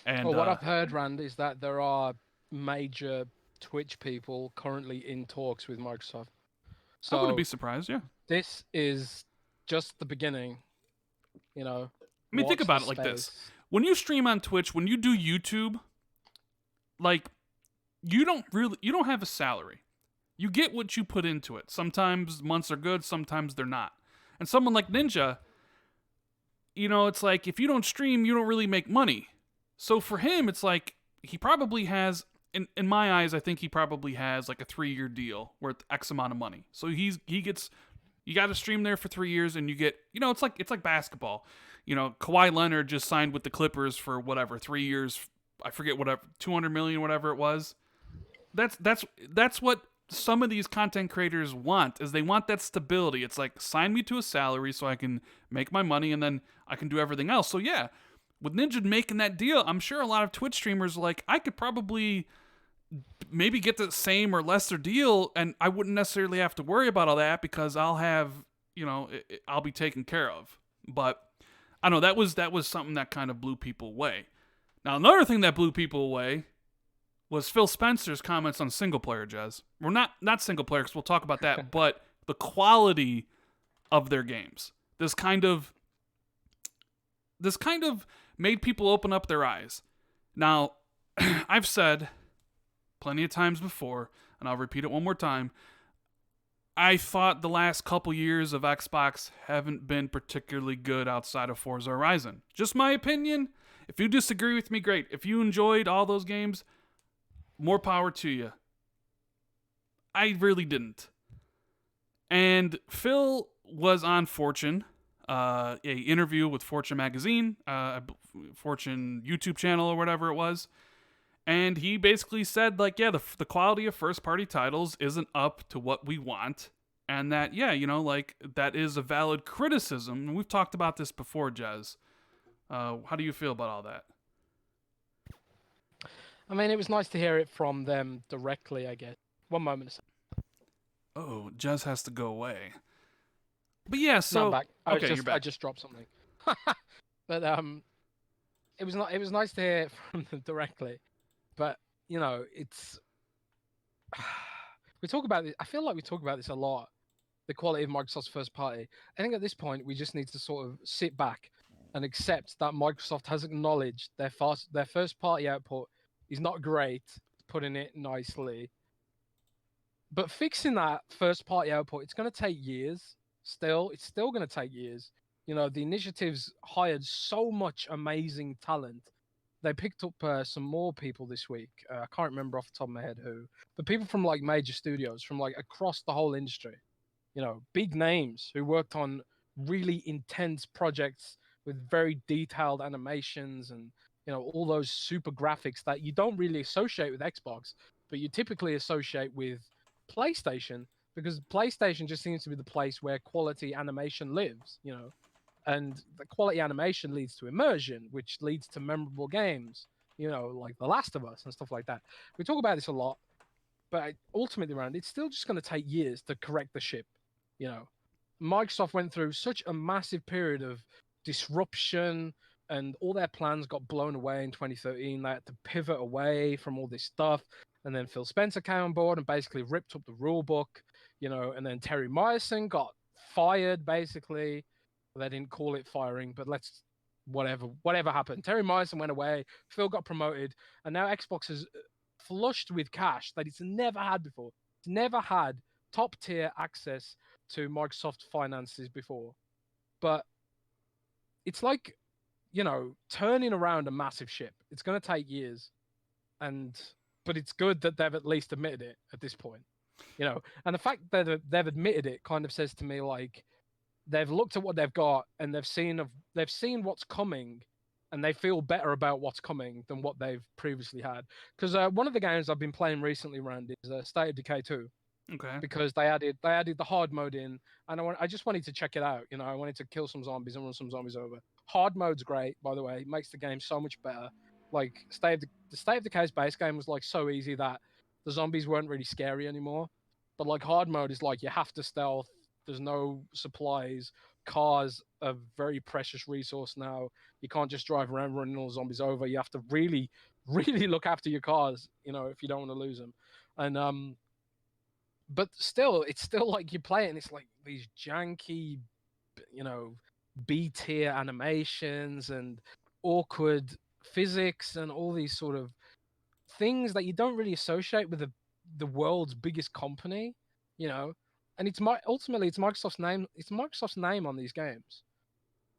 And what I've heard, Rand, is that there are major Twitch people currently in talks with Microsoft. So I wouldn't be surprised. Yeah, this is just the beginning. I mean, think about it like this: when you stream on Twitch, when you do YouTube, like you don't have a salary. You get what you put into it. Sometimes months are good, sometimes they're not. And someone like Ninja, it's like if you don't stream, you don't really make money. So for him, it's like he probably has, in my eyes, I think he probably has like a 3-year deal worth X amount of money. So he gets, you got to stream there for 3 years, and you get, it's like basketball. Kawhi Leonard just signed with the Clippers for whatever 3 years. I forget whatever, $200 million, whatever it was. That's what some of these content creators want, is they want that stability. It's like, sign me to a salary so I can make my money and then I can do everything else. So yeah, with Ninja making that deal, I'm sure a lot of Twitch streamers are like, I could probably maybe get the same or lesser deal and I wouldn't necessarily have to worry about all that because I'll have, I'll be taken care of. But I don't know, that was something that kind of blew people away. Now, another thing that blew people away was Phil Spencer's comments on single player, Jez. We're not single player, because we'll talk about that, but the quality of their games. This kind of made people open up their eyes. Now, I've said plenty of times before, and I'll repeat it one more time, I thought the last couple years of Xbox haven't been particularly good outside of Forza Horizon. Just my opinion. If you disagree with me, great. If you enjoyed all those games, more power to you. I really didn't. And Phil was on Fortune, a interview with Fortune magazine, Fortune YouTube channel or whatever it was, and he basically said, like, yeah, the quality of first-party titles isn't up to what we want, and that, yeah, like, that is a valid criticism. And we've talked about this before, Jez. How do you feel about all that? I mean, it was nice to hear it from them directly, I guess. One moment. Oh, Jez has to go away. But yeah, No, I'm so back. okay, you're I back. just dropped something. But it was nice to hear it from them directly. But you know, it's we talk about this. I feel like we talk about this a lot. The quality of Microsoft's first party. I think at this point we just need to sort of sit back and accept that Microsoft has acknowledged their first party output is not great, putting it nicely. But fixing that first party output, it's going to take years. Still, it's still going to take years. You know, the initiatives hired so much amazing talent. They picked up some more people this week. I can't remember off the top of my head who, but people from like major studios from like across the whole industry. You know, big names who worked on really intense projects with very detailed animations and all those super graphics that you don't really associate with Xbox, but you typically associate with PlayStation because PlayStation just seems to be the place where quality animation lives. And the quality animation leads to immersion, which leads to memorable games, like The Last of Us and stuff like that. We talk about this a lot, but ultimately, around it's still just going to take years to correct the ship. You know, Microsoft went through such a massive period of disruption, and all their plans got blown away in 2013. They had to pivot away from all this stuff, and then Phil Spencer came on board and basically ripped up the rule book. And then Terry Myerson got fired. Basically, they didn't call it firing, but let's whatever happened. Terry Myerson went away. Phil got promoted, and now Xbox is flushed with cash that it's never had before. It's never had top tier access to Microsoft finances before. But it's like, turning around a massive ship. It's going to take years. But it's good that they've at least admitted it at this point. And the fact that they've admitted it kind of says to me like they've looked at what they've got and they've seen what's coming and they feel better about what's coming than what they've previously had. Because one of the games I've been playing recently around is State of Decay 2, Okay. because they added the hard mode in, and I just wanted to check it out. I wanted to kill some zombies and run some zombies over. Hard mode's great, by the way. It makes the game so much better. Like the State of Decay's base game was like so easy that the zombies weren't really scary anymore. But like hard mode is like you have to stealth. There's no supplies. Cars are a very precious resource now. You can't just drive around running all zombies over. You have to really, really look after your cars, if you don't want to lose them. And but still, it's still like you play it and it's like these janky, you know, B tier animations and awkward physics and all these sort of things that you don't really associate with the world's biggest company, you know. And ultimately it's Microsoft's name. It's Microsoft's name on these games.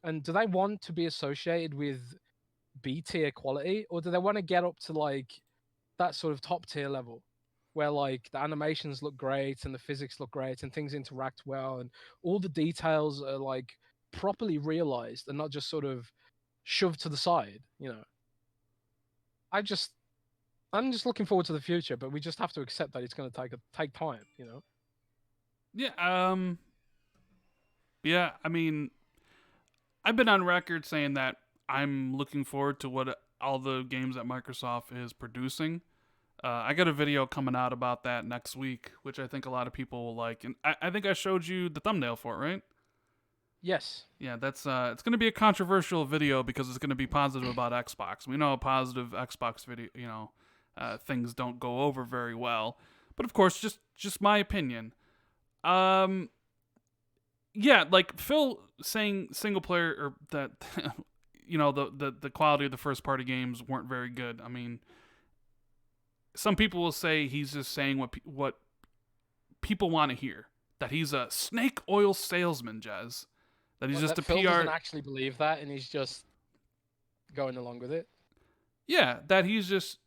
And do they want to be associated with B tier quality, or do they want to get up to like that sort of top tier level, where like the animations look great and the physics look great and things interact well and all the details are like properly realized and not just sort of shoved to the side. I just I'm just looking forward to the future, but we just have to accept that it's going to take time. Yeah. Yeah. I mean, I've been on record saying that I'm looking forward to what all the games that Microsoft is producing. I got a video coming out about that next week, which I think a lot of people will like. And I think I showed you the thumbnail for it, right? Yes. Yeah, that's it's going to be a controversial video because it's going to be positive about Xbox. We know positive Xbox video, things don't go over very well. But of course, just my opinion. Um, yeah, like Phil saying single player or that the quality of the first party games weren't very good. I mean, some people will say he's just saying what people want to hear. That he's a snake oil salesman, Jez. That he's What, just that a Phil doesn't PR. actually believe that and he's just going along with it. Yeah, that he's just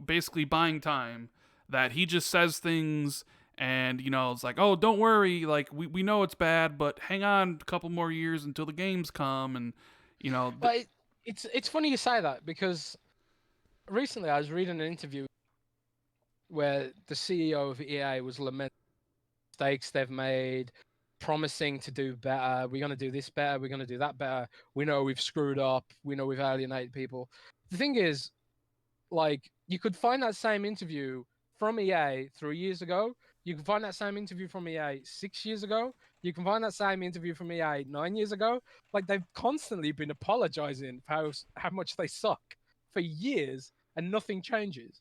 basically buying time. That he just says things and it's like, oh, don't worry, like we know it's bad, but hang on a couple more years until the games come, and you know. Th- But it's funny you say that because recently I was reading an interview where the CEO of EA was lamenting mistakes they've made, promising to do better. We're going to do this better. We're going to do that better. We know we've screwed up. We know we've alienated people. The thing is, like you could find that same interview from EA 3 years ago. You can find that same interview from EA 6 years ago. You can find that same interview from EA 9 years ago. Like they've constantly been apologizing for how much they suck for years, and nothing changes.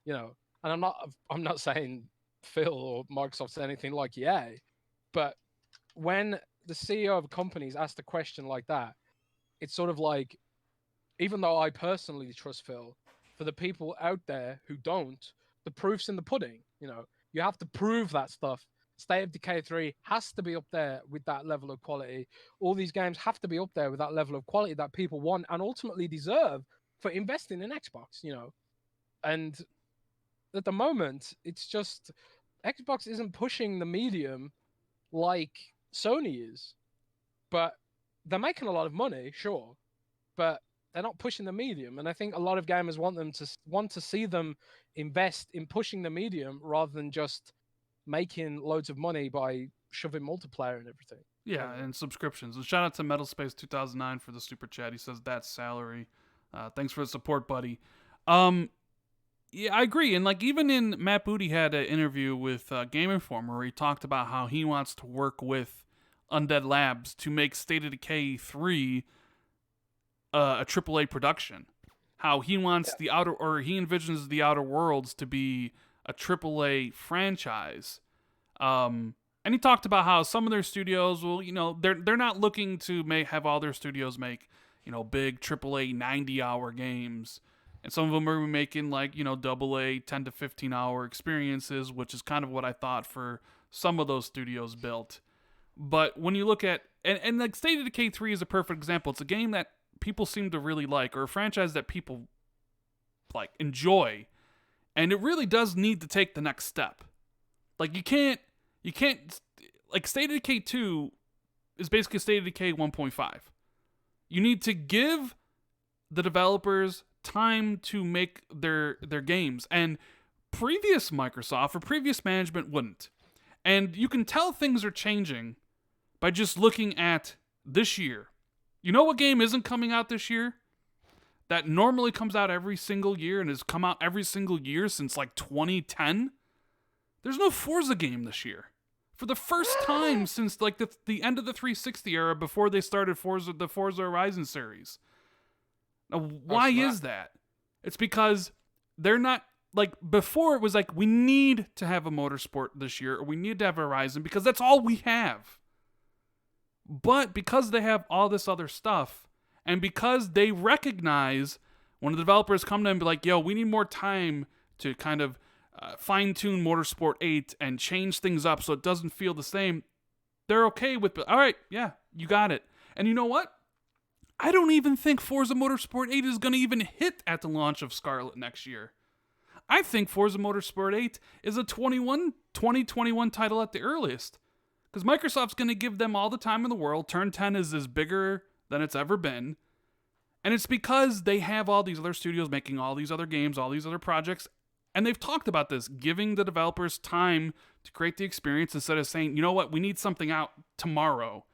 You know, and I'm not saying Phil or Microsoft's anything like EA, but when the CEO of companies asked a question like that, it's sort of like, even though I personally trust Phil, for the people out there who don't, the proof's in the pudding. You know, you have to prove that stuff. State of Decay 3 has to be up there with that level of quality. All these games have to be up there with that level of quality that people want and ultimately deserve for investing in Xbox, you know. And at the moment, it's just Xbox isn't pushing the medium like Sony is. But they're making a lot of money, sure, but they're not pushing the medium. And I think a lot of gamers want to see them invest in pushing the medium rather than just making loads of money by shoving multiplayer and everything. Yeah, and subscriptions. And shout out to Metal Space 2009 for the super chat. He says that's salary. Thanks for the support, buddy. Yeah, I agree. And like even in Matt Booty had an interview with Game Informer where he talked about how he wants to work with Undead Labs to make State of Decay 3 a AAA production. How he wants he envisions the Outer Worlds to be a AAA franchise. And he talked about how some of their studios will, they're not looking to have all their studios make, big AAA 90-hour games. And some of them are making like, AA 10 to 15-hour experiences, which is kind of what I thought for some of those studios built. But when you look at, and like State of Decay 3 is a perfect example. It's a game that people seem to really like, or a franchise that people like enjoy. And it really does need to take the next step. Like you can't, like State of Decay 2 is basically State of Decay 1.5. You need to give the developers time to make their games, and previous Microsoft or previous management wouldn't. And you can tell things are changing by just looking at this year. You know what game isn't coming out this year? That normally comes out every single year and has come out every single year since like 2010? There's no Forza game this year. For the first time since like the end of the 360 era before they started the Forza Horizon series. Now, why is that? It's because they're not, like, before it was like, we need to have a motorsport this year, or we need to have a Horizon, because that's all we have. But because they have all this other stuff, and because they recognize when the developers come to them and be like, yo, we need more time to kind of fine-tune Motorsport 8 and change things up so it doesn't feel the same, they're okay with, all right, yeah, you got it. And you know what? I don't even think Forza Motorsport 8 is going to even hit at the launch of Scarlet next year. I think Forza Motorsport 8 is a 2021 title at the earliest. Because Microsoft's going to give them all the time in the world. Turn 10 is bigger than it's ever been. And it's because they have all these other studios making all these other games, all these other projects. And they've talked about this, giving the developers time to create the experience instead of saying, you know what, we need something out tomorrow.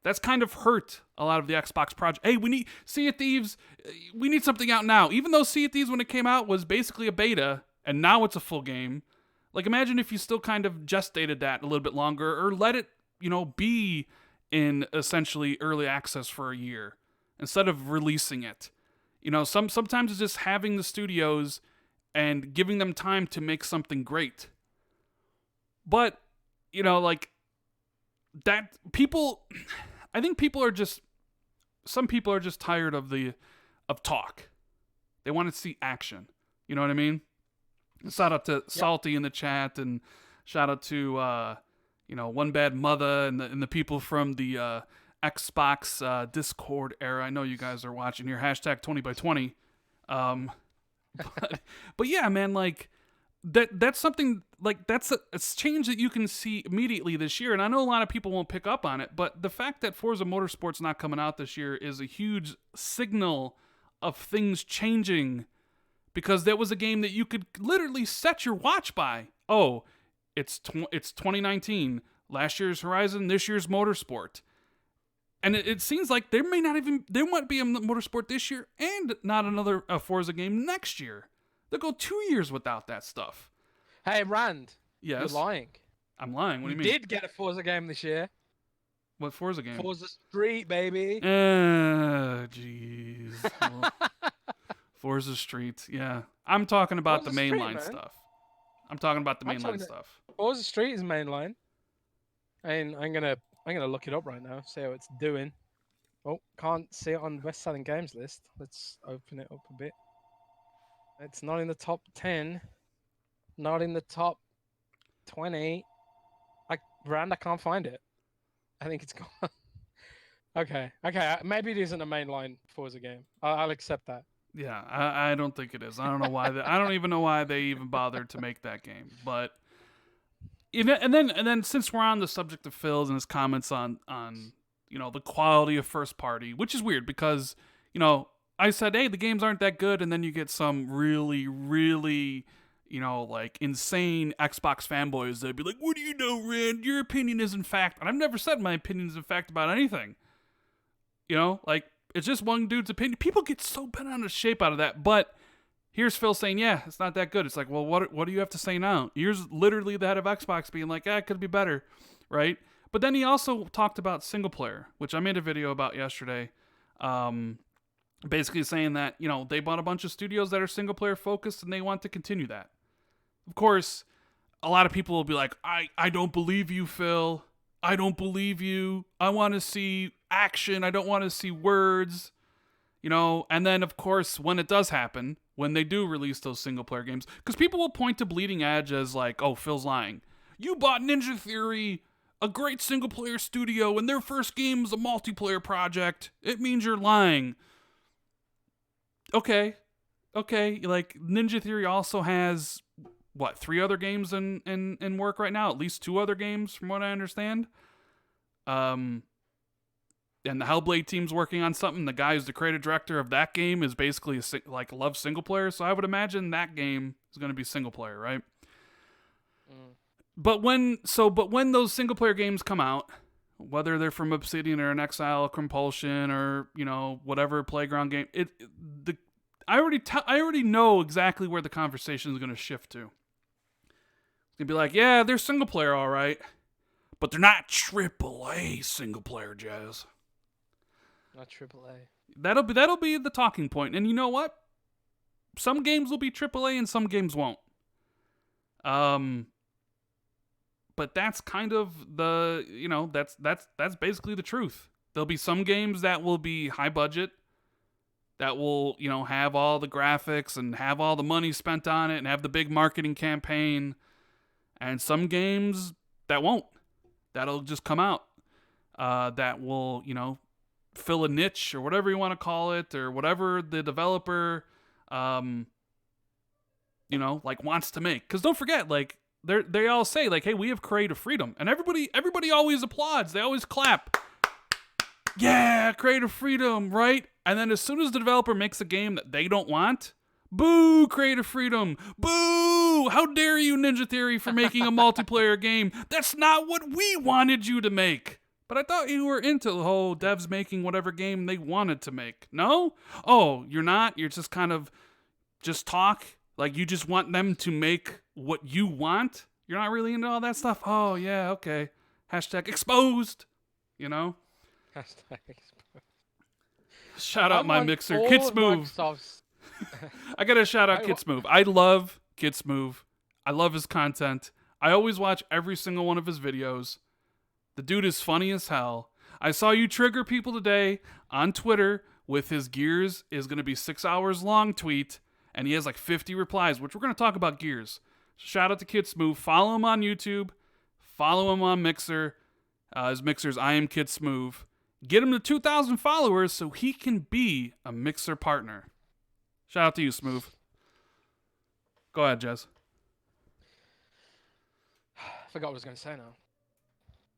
That's kind of hurt a lot of the Xbox project. Hey, we need Sea of Thieves. We need something out now. Even though Sea of Thieves, when it came out, was basically a beta, and now it's a full game. Like, imagine if you still kind of gestated that a little bit longer, or let it, be in essentially early access for a year instead of releasing it. Sometimes it's just having the studios and giving them time to make something great. But, that people, I think some people are just tired of talk. They want to see action. You know what I mean? Shout out to Salty in the chat, and shout out to One Bad Mother and the people from the Xbox Discord era. I know you guys are watching here. Hashtag 20x20. But yeah, man, like that's something like that's a change that you can see immediately this year. And I know a lot of people won't pick up on it, but the fact that Forza Motorsport's not coming out this year is a huge signal of things changing. Because that was a game that you could literally set your watch by. Oh, it's 2019. Last year's Horizon, this year's Motorsport. And it seems like there might be a Motorsport this year and not another Forza game next year. They'll go 2 years without that stuff. Hey, Rand. Yes. You're lying. I'm lying. What do you mean? You did get a Forza game this year. What Forza game? Forza Street, baby. Jeez. Forza Street. Yeah. I'm talking about Forza the mainline Street, stuff. I'm talking about the I'm mainline talking- stuff. Forza Street is mainline. And I'm gonna look it up right now, see how it's doing. Oh, can't see it on best selling games list. Let's open it up a bit. It's not in the top 10. Not in the top 20. Brand, I can't find it. I think it's gone. Okay. Maybe it isn't a mainline Forza game. I'll accept that. Yeah, I don't think it is. I don't know why. I don't even know why they even bothered to make that game. But and then since we're on the subject of Phil's and his comments on the quality of first party, which is weird because I said, hey, the games aren't that good, and then you get some really, really like insane Xbox fanboys that'd be like, what do you know, Rand? Your opinion isn't fact. And I've never said my opinion isn't fact about anything. Like, it's just one dude's opinion. People get so bent out of shape out of that. But here's Phil saying, yeah, it's not that good. It's like, well, what do you have to say now? Here's literally the head of Xbox being like, it could be better, right? But then he also talked about single player, which I made a video about yesterday. Basically saying that, they bought a bunch of studios that are single player focused and they want to continue that. Of course, a lot of people will be like, I don't believe you, Phil. I don't believe you. I want to see action. I don't want to see words. And then, of course, when it does happen, when they do release those single-player games, because people will point to Bleeding Edge as like, oh, Phil's lying. You bought Ninja Theory, a great single-player studio, and their first game is a multiplayer project. It means you're lying. Okay, like, Ninja Theory also has 3 other games in work right now? At least 2 other games, from what I understand. And the Hellblade team's working on something. The guy who's the creative director of that game is basically loves single player. So I would imagine that game is going to be single player, right? Mm. But when those single player games come out, whether they're from Obsidian or an Exile, Compulsion, or whatever Playground game, I already know exactly where the conversation is going to shift to. It's going to be like, yeah, they're single player, all right, but they're not AAA single player, Jazz. Not AAA. That'll be the talking point. And you know what? Some games will be AAA and some games won't. But that's kind of that's basically the truth. There'll be some games that will be high budget, that will, have all the graphics and have all the money spent on it and have the big marketing campaign. And some games that won't. That'll just come out. That will, fill a niche or whatever you want to call it, or whatever the developer, wants to make. Because don't forget, they all say, hey, we have creative freedom. And everybody always applauds. They always clap. Yeah, creative freedom, right? And then as soon as the developer makes a game that they don't want, boo, creative freedom. Boo! How dare you, Ninja Theory, for making a multiplayer game? That's not what we wanted you to make. But I thought you were into the whole devs making whatever game they wanted to make. No? Oh, you're not? You're just kind of just talk? Like you just want them to make what you want? You're not really into all that stuff? Oh, yeah, okay. Hashtag exposed. Hashtag exposed. Shout out my mixer, Kitsmove. I gotta shout out Kitsmove. I love Kitsmove. I love his content. I always watch every single one of his videos. The dude is funny as hell. I saw you trigger people today on Twitter with his Gears is going to be 6 hours long tweet, and he has 50 replies, which we're going to talk about Gears. Shout out to Kitsmove. Follow him on YouTube. Follow him on Mixer. His Mixer's I am Kitsmove. Get him to 2,000 followers so he can be a Mixer partner. Shout out to you, Smooth. Go ahead, Jez. I forgot what I was going to say now.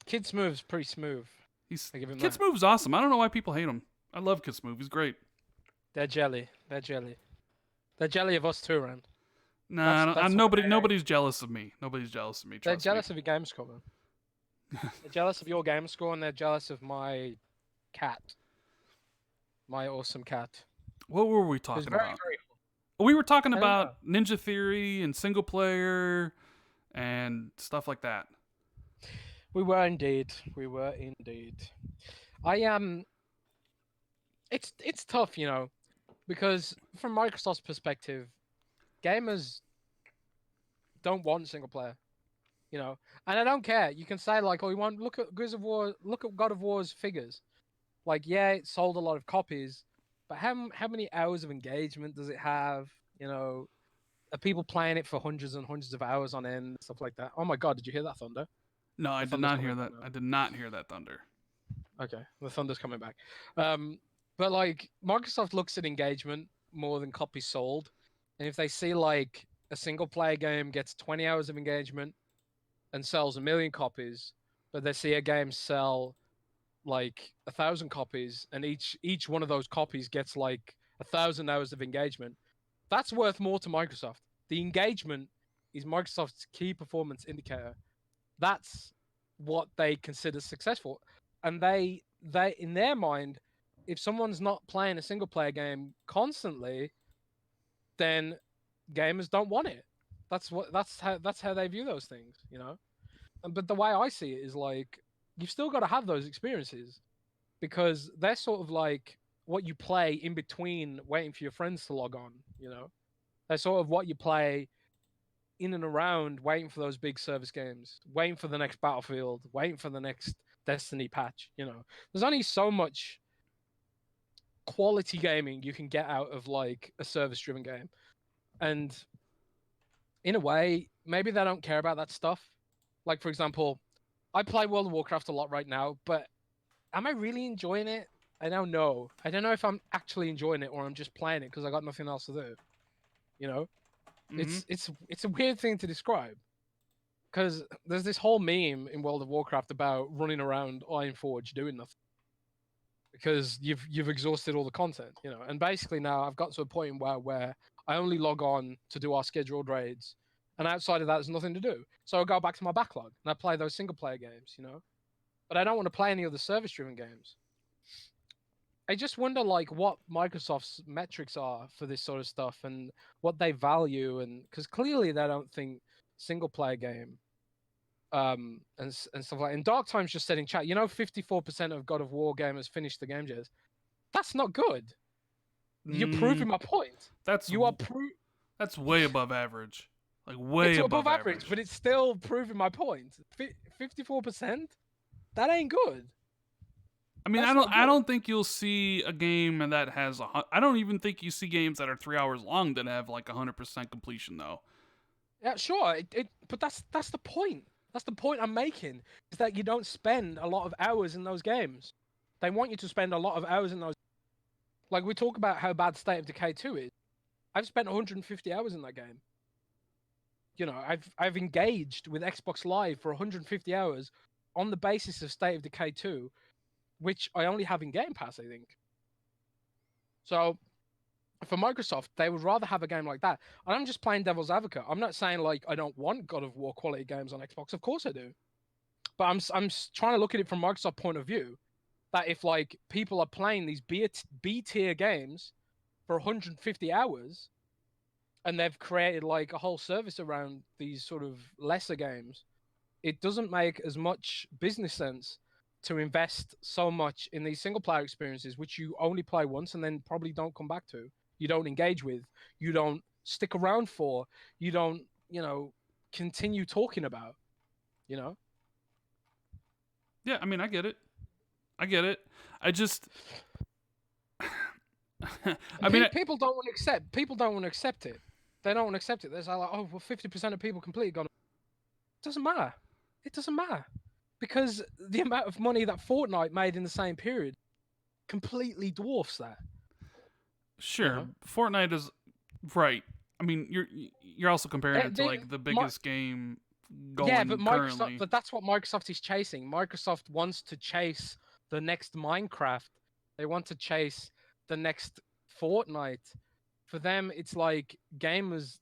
Kitsmove's pretty smooth. Kitsmove's awesome. I don't know why people hate him. I love Kitsmove. He's great. They're jelly. They're jelly of us too, Rand. Nah, nobody's jealous of me. Nobody's jealous of me. They're jealous of your game score, man. They're jealous of your game score, and they're jealous of my cat. My awesome cat. What were we It was talking very, about? very. We were talking I don't know. about Ninja Theory and single player and stuff like that. We were indeed. We were indeed. I. It's tough, you know, because from Microsoft's perspective, gamers don't want single player, you know, and I don't care. You can say like, oh, you want look at look at God of War's figures. Like, yeah, it sold a lot of copies, but how many hours of engagement does it have? You know, are people playing it for hundreds and hundreds of hours on end, stuff like that? Oh my God, did you hear that thunder? No, I The did thunder's not coming hear back that. now. I did not hear that thunder. Okay, the thunder's coming back. But like Microsoft looks at engagement more than copies sold, and if they see like a single player game gets 20 hours of engagement and sells 1 million copies, but they see a game sell like 1,000 copies, and each one of those copies gets like 1,000 hours of engagement, that's worth more to Microsoft. The engagement is Microsoft's key performance indicator. That's what they consider successful, and they in their mind, if someone's not playing a single player game constantly, then gamers don't want it. That's how they view those things, you know. But the way I see it is like you've still got to have those experiences because they're sort of like what you play in between waiting for your friends to log on, you know. They're sort of what you play in and around waiting for those big service games, waiting for the next Battlefield, waiting for the next Destiny patch, you know. There's only so much quality gaming you can get out of like a service driven game. And in a way, maybe they don't care about that stuff. Like for example, I play World of Warcraft a lot right now, but am I really enjoying it? I don't know. I don't know if I'm actually enjoying it or I'm just playing it because I got nothing else to do. You know, Mm-hmm. it's a weird thing to describe because there's this whole meme in World of Warcraft about running around Ironforge doing nothing because you've exhausted all the content, you know. And basically now I've got to a point where I only log on to do our scheduled raids, and outside of that, there's nothing to do. So I go back to my backlog and I play those single player games, you know. But I don't want to play any other service driven games. I just wonder like what Microsoft's metrics are for this sort of stuff and what they value, and because clearly they don't think single player game and stuff like. And Dark Times just said in chat, you know, 54% of God of War gamers finished the game. Jez, that's not good. You're proving my point. That's You are that's way above average. Like way it's above above average, but it's still proving my point. 54%? That ain't good. I mean, That's not I good. don't think you'll see a game that has I don't even think you see games that are 3 hours long that have like 100% completion though. Yeah, sure. But that's the point. That's the point I'm making. Is that you don't spend a lot of hours in those games. They want you to spend a lot of hours in those. Like we talk about how bad State of Decay 2 is. I've spent 150 hours in that game. You know, I've engaged with Xbox Live for 150 hours on the basis of State of Decay 2, which I only have in Game Pass, I think. So for Microsoft, they would rather have a game like that. And I'm just playing devil's advocate. I'm not saying like I don't want God of War quality games on Xbox. Of course I do. But I'm trying to look at it from Microsoft point of view. That if like people are playing these B tier games for 150 hours, and they've created like a whole service around these sort of lesser games, it doesn't make as much business sense to invest so much in these single player experiences, which you only play once and then probably don't come back to. You don't engage with, you don't stick around for, you don't, you know, continue talking about, you know? Yeah, I mean, I get it. I get it. I just I mean, People don't want to accept. People don't want to accept it. They don't want to accept it. They're like, oh, well, 50% of people completely gone. It doesn't matter. It doesn't matter because the amount of money that Fortnite made in the same period completely dwarfs that. sure, You know? Fortnite is right. I mean, you're also comparing it to They, like the biggest game yeah, but going Microsoft. currently. But that's what Microsoft is chasing. Microsoft wants to chase the next Minecraft. They want to chase the next Fortnite. For them, it's like gamers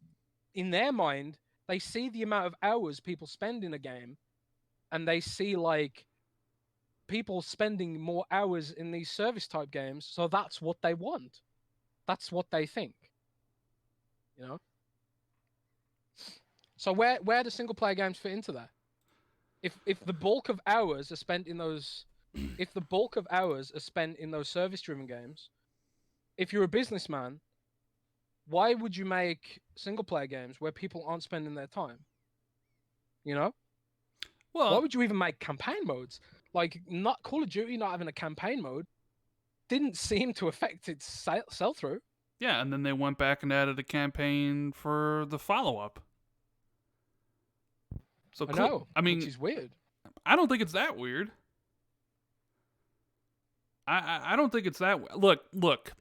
in their mind, they see the amount of hours people spend in a game and they see like people spending more hours in these service type games, so that's what they want. That's what they think. You know? So where do single player games fit into that? If the bulk of hours are spent in those service driven games, if you're a businessman, why would you make single player games where people aren't spending their time? You know? Why Well, would you even make campaign modes? Like, not Call of Duty not having a campaign mode didn't seem to affect its sell through. yeah, and then they went back and added a campaign for the follow up. So I cool. know, I which mean, is weird. I don't think it's that weird. I don't think it's that. Look.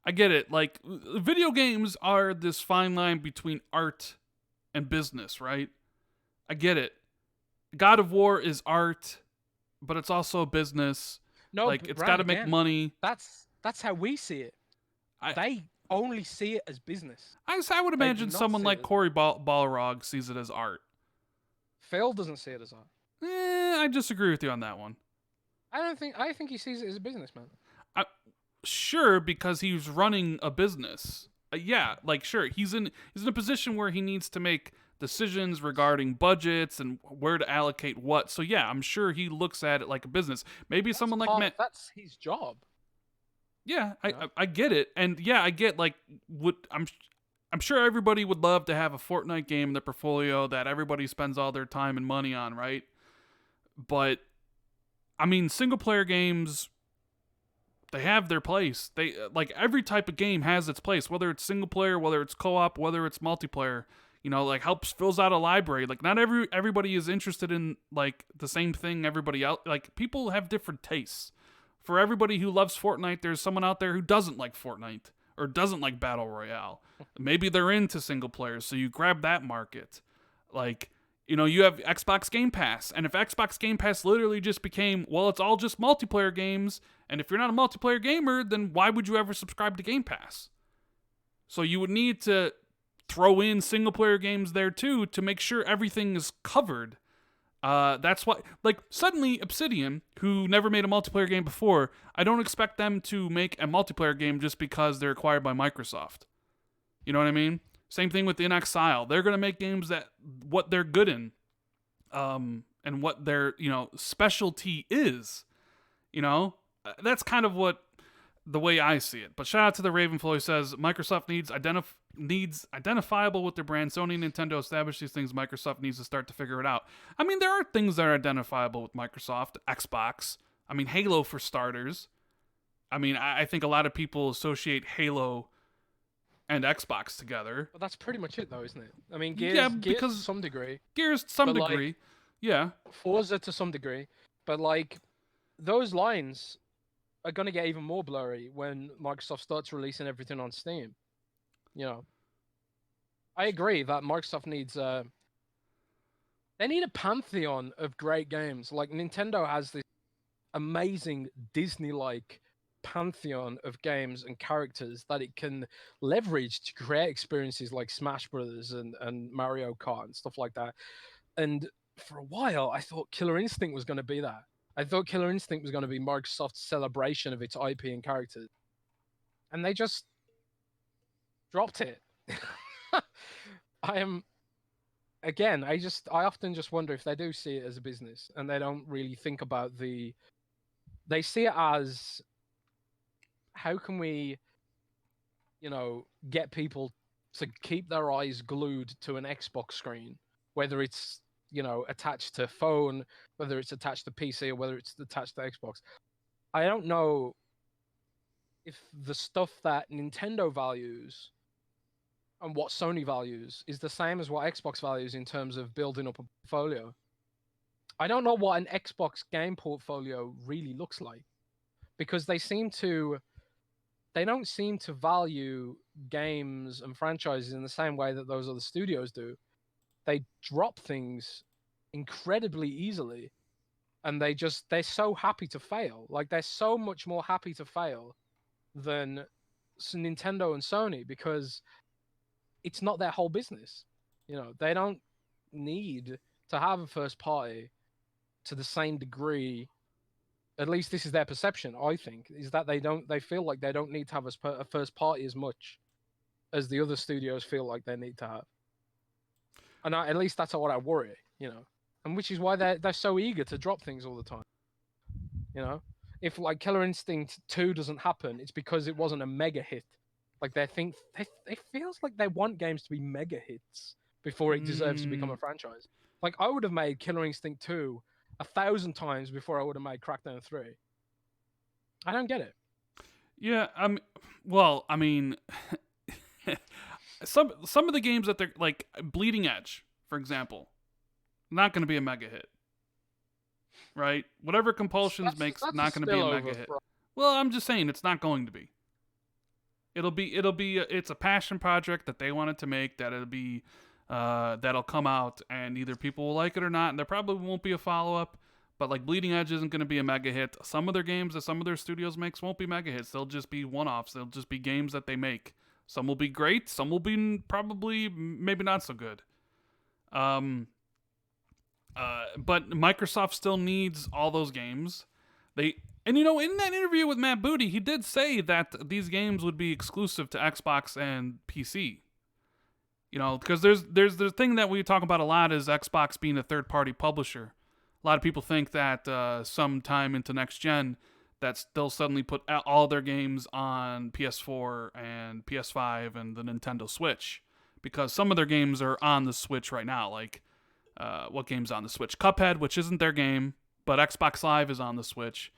I get it. Like, video games are this fine line between art and business, right? I get it. God of War is art, but it's also a business. No, Like, but it's Brad, got to make again, money. that's how we see it. I They only see it as business. I would They do imagine not someone see it like as Cory Balrog sees it as art. Phil doesn't see it as art. I disagree with you on that one. I think he sees it as a business, man. Sure, because he's running a business. Yeah, like sure, he's in a position where he needs to make decisions regarding budgets and where to allocate what. So yeah, I'm sure he looks at it like a business. Maybe someone like Matt. That's his job. Yeah, You know? I get it, and yeah, I get like what I'm sure everybody would love to have a Fortnite game in their portfolio that everybody spends all their time and money on, right? But I mean, single player games, they have their place. They like every type of game has its place, whether it's single player, whether it's co-op, whether it's multiplayer. You know, like fills out a library. Like not everybody is interested in like the same thing everybody else. Like people have different tastes. For everybody who loves Fortnite, there's someone out there who doesn't like Fortnite or doesn't like Battle Royale. Maybe they're into single players, so you grab that market. Like, you know, you have Xbox Game Pass, and if Xbox Game Pass literally just became, well, it's all just multiplayer games, and if you're not a multiplayer gamer, then why would you ever subscribe to Game Pass? So you would need to throw in single player games there too to make sure everything is covered. That's why, like, suddenly Obsidian, who never made a multiplayer game before, I don't expect them to make a multiplayer game just because they're acquired by Microsoft. You know what I mean? Same thing with In Exile. They're going to make games that what they're good in, and what their, you know, specialty is. You know, that's kind of what the way I see it. But shout out to the Ravenflow who says Microsoft needs identifiable with their brand. Sony and Nintendo established these things. Microsoft needs to start to figure it out. I mean, there are things that are identifiable with Microsoft. Xbox. I mean, Halo for starters. I mean, I think a lot of people associate Halo and Xbox together. But that's pretty much it, though, isn't it? I mean, Yeah, Gears because to some degree, Gears to some but, degree. like, Yeah. Forza to some degree, but like those lines are gonna get even more blurry when Microsoft starts releasing everything on Steam. You know, I agree that Microsoft needs they need a pantheon of great games. Like Nintendo has this amazing Disney-like pantheon of games and characters that it can leverage to create experiences like Smash Brothers and Mario Kart and stuff like that. And for a while, I thought Killer Instinct was going to be that. I thought Killer Instinct was going to be Microsoft's celebration of its IP and characters. And they just dropped it. I am again, I often just wonder if they do see it as a business and they don't really think about they see it as how can we, you know, get people to keep their eyes glued to an Xbox screen, whether it's, you know, attached to phone, whether it's attached to PC, or whether it's attached to Xbox. I don't know if the stuff that Nintendo values and what Sony values is the same as what Xbox values in terms of building up a portfolio. I don't know what an Xbox game portfolio really looks like, because they don't seem to value games and franchises in the same way that those other studios do. They drop things incredibly easily, and they're so happy to fail. Like, they're so much more happy to fail than Nintendo and Sony, because it's not their whole business. You know, they don't need to have a first party to the same degree At least this is their perception. I think is that they feel like they don't need to have a first party as much as the other studios feel like they need to have. And at least that's what I worry, and which is why they're so eager to drop things all the time. If like Killer Instinct 2 doesn't happen, it's because it wasn't a mega hit. Like they feels like they want games to be mega hits before it deserves to become a franchise. Like I would have made Killer Instinct 2 1,000 times before I would have made Crackdown 3. I don't get it. Yeah, well, I mean, some of the games that they're like Bleeding Edge, for example, not going to be a mega hit, right? Whatever Compulsions makes That's not going to be a mega hit. Well, I'm just saying it's not going to be. It's a passion project that they wanted to make. That'll come out, and either people will like it or not. And there probably won't be a follow up. But like Bleeding Edge isn't going to be a mega hit. Some of their games that some of their studios makes won't be mega hits. They'll just be one offs. They'll just be games that they make. Some will be great. Some will be probably maybe not so good. But Microsoft still needs all those games. In that interview with Matt Booty, he did say that these games would be exclusive to Xbox and PC. Because there's the thing that we talk about a lot is Xbox being a third-party publisher. A lot of people think that sometime into next gen, that they'll suddenly put all their games on PS4 and PS5 and the Nintendo Switch, because some of their games are on the Switch right now. Like, what game's on the Switch? Cuphead, which isn't their game, but Xbox Live is on the Switch.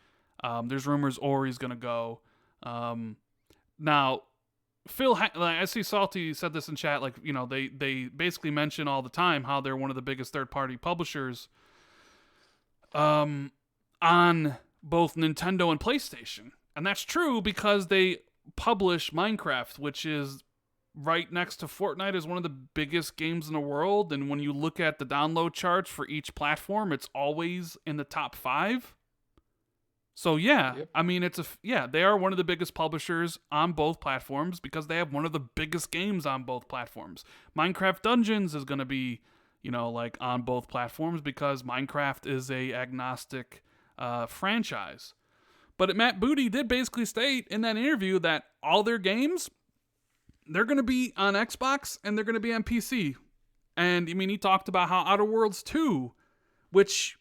There's rumors Ori's gonna go. Now, I see Salty said this in chat. Like, they basically mention all the time how they're one of the biggest third-party publishers on both Nintendo and PlayStation. And that's true because they publish Minecraft, which is right next to Fortnite as one of the biggest games in the world. And when you look at the download charts for each platform, it's always in the top 5. So yeah, yep. I mean, they are one of the biggest publishers on both platforms because they have one of the biggest games on both platforms. Minecraft Dungeons is going to be, on both platforms because Minecraft is a agnostic franchise. But Matt Booty did basically state in that interview that all their games, they're going to be on Xbox and they're going to be on PC. And, he talked about how Outer Worlds 2, which,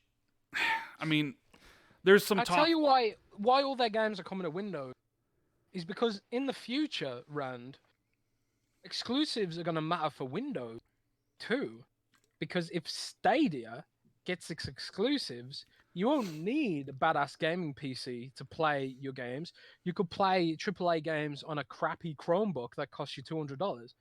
there's some talk. I'll tell you why all their games are coming to Windows is because in the future, Rand, exclusives are going to matter for Windows too. Because if Stadia gets its exclusives, you won't need a badass gaming PC to play your games. You could play AAA games on a crappy Chromebook that costs you $200,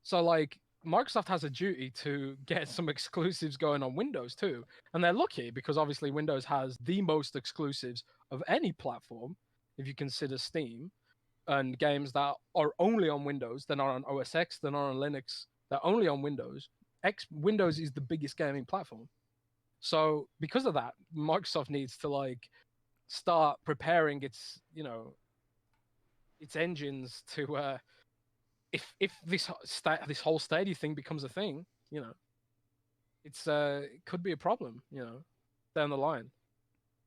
So, like, Microsoft has a duty to get some exclusives going on Windows too. And they're lucky because obviously Windows has the most exclusives of any platform, if you consider Steam, and games that are only on Windows, they're not on OS X, they're not on Linux, they're only on Windows. Windows is the biggest gaming platform. So because of that, Microsoft needs to start preparing its engines to if this whole Stadia thing becomes a thing, it could be a problem, down the line.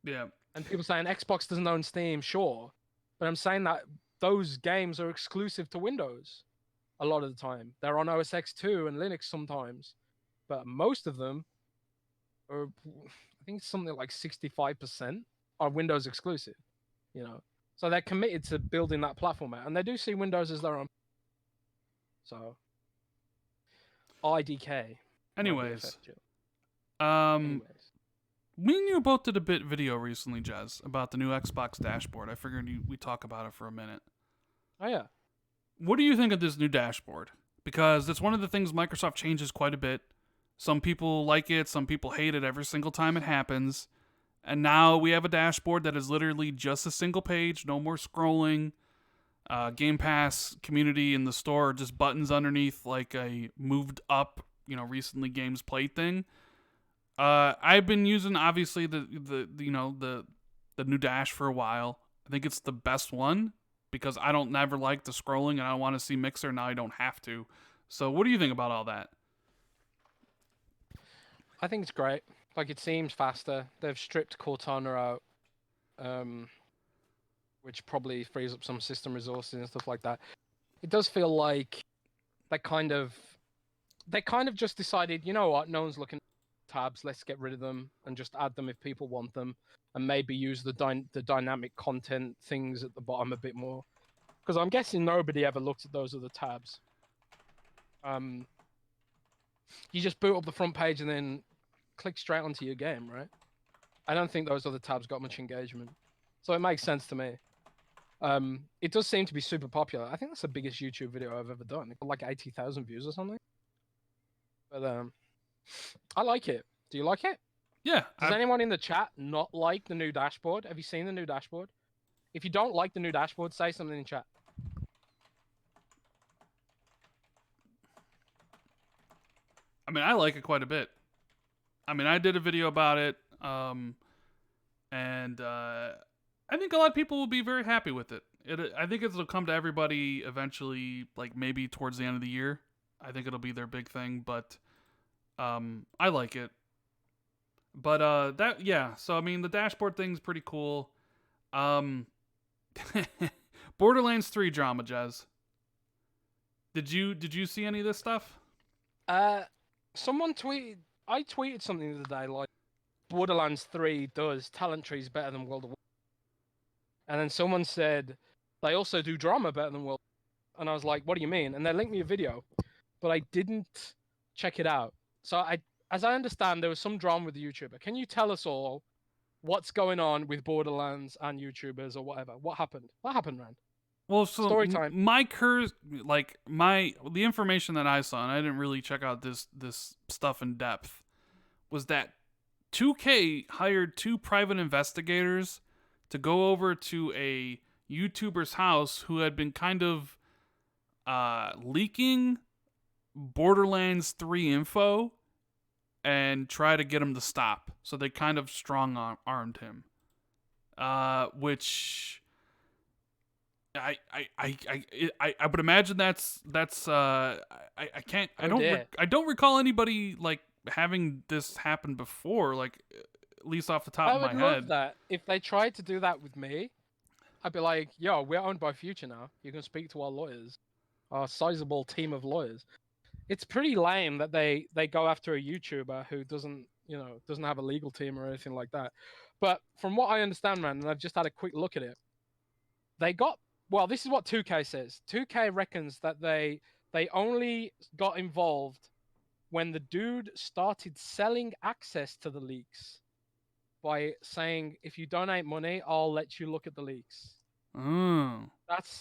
Yeah. And people saying Xbox doesn't own Steam, sure, but I'm saying that those games are exclusive to Windows. A lot of the time, they're on OS X 2 and Linux sometimes, but most of them are, I think it's something like 65% are Windows exclusive. So they're committed to building that platform out, and they do see Windows as their own. So, IDK. Anyways, me and you both did a bit video recently, Jez, about the new Xbox dashboard. I figured we talk about it for a minute. Oh yeah. What do you think of this new dashboard? Because it's one of the things Microsoft changes quite a bit. Some people like it, some people hate it every single time it happens. And now we have a dashboard that is literally just a single page, no more scrolling. Game Pass, community, in the store, just buttons underneath like a moved up, recently games played thing. I've been using obviously the new dash for a while. I think it's the best one because I don't never like the scrolling and I want to see Mixer. Now I don't have to. So what do you think about all that? I think it's great. Like, it seems faster. They've stripped Cortana out. which probably frees up some system resources and stuff like that. It does feel like they kind of just decided, you know what, no one's looking at tabs, let's get rid of them and just add them if people want them, and maybe use the dynamic content things at the bottom a bit more. Because I'm guessing nobody ever looked at those other tabs. You just boot up the front page and then click straight onto your game, right? I don't think those other tabs got much engagement. So it makes sense to me. It does seem to be super popular. I think that's the biggest YouTube video I've ever done. It got like 80,000 views or something. But I like it. Do you like it? Yeah. Does anyone in the chat not like the new dashboard? Have you seen the new dashboard? If you don't like the new dashboard, say something in chat. I mean, I like it quite a bit. I mean, I did a video about it, and I think a lot of people will be very happy with it. I think it'll come to everybody eventually, like maybe towards the end of the year. I think it'll be their big thing, but I like it. But so I mean, the dashboard thing's pretty cool. Borderlands 3 drama, Jez. Did you see any of this stuff? Someone tweeted. I tweeted something the other day like, Borderlands 3 does talent trees better than World of Warcraft. And then someone said they also do drama better than World of Warcraft. And I was like, what do you mean? And they linked me a video, but I didn't check it out. So as I understand, there was some drama with the YouTuber. Can you tell us all what's going on with Borderlands and YouTubers or whatever? What happened? What happened, Rand? Well, so story time. The information that I saw, and I didn't really check out this stuff in depth, was that 2K hired 2 private investigators to go over to a YouTuber's house who had been kind of leaking Borderlands 3 info and try to get him to stop. So they kind of strong-armed him, which I would imagine I don't recall anybody like having this happen before, like at least off the top of my head. I would love that. If they tried to do that with me, I'd be like, yo, we're owned by Future now. You can speak to our lawyers, our sizable team of lawyers. It's pretty lame that they go after a YouTuber who doesn't have a legal team or anything like that. But from what I understand, man, and I've just had a quick look at it, this is what 2K says. 2K reckons that they only got involved when the dude started selling access to the leaks by saying, if you donate money, I'll let you look at the leaks.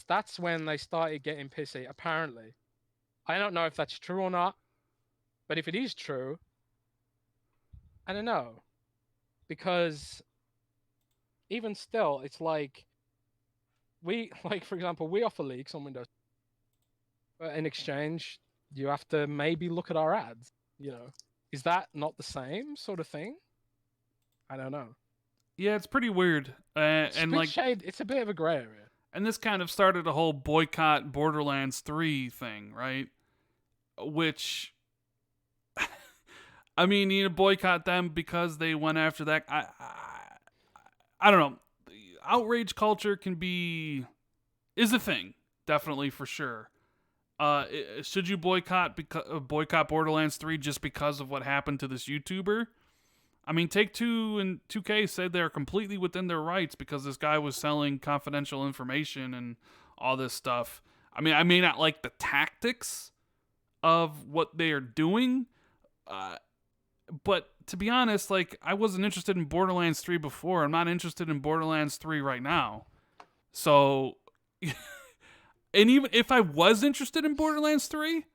That's when they started getting pissy, apparently. I don't know if that's true or not, but if it is true, I don't know. Because even still, it's like, for example, we offer leaks on Windows. But in exchange, you have to maybe look at our ads, Is that not the same sort of thing? I don't know. Yeah, it's pretty weird. It's a bit of a gray area. And this kind of started a whole boycott Borderlands 3 thing, right? Which, I mean, you boycott them because they went after that. I don't know. Outrage culture is a thing, definitely, for sure. Should you boycott Borderlands 3 just because of what happened to this YouTuber? I mean, Take-Two and 2K said they're completely within their rights because this guy was selling confidential information and all this stuff. I mean, I may not like the tactics of what they are doing, but to be honest, like, I wasn't interested in Borderlands 3 before. I'm not interested in Borderlands 3 right now. So, and even if I was interested in Borderlands 3,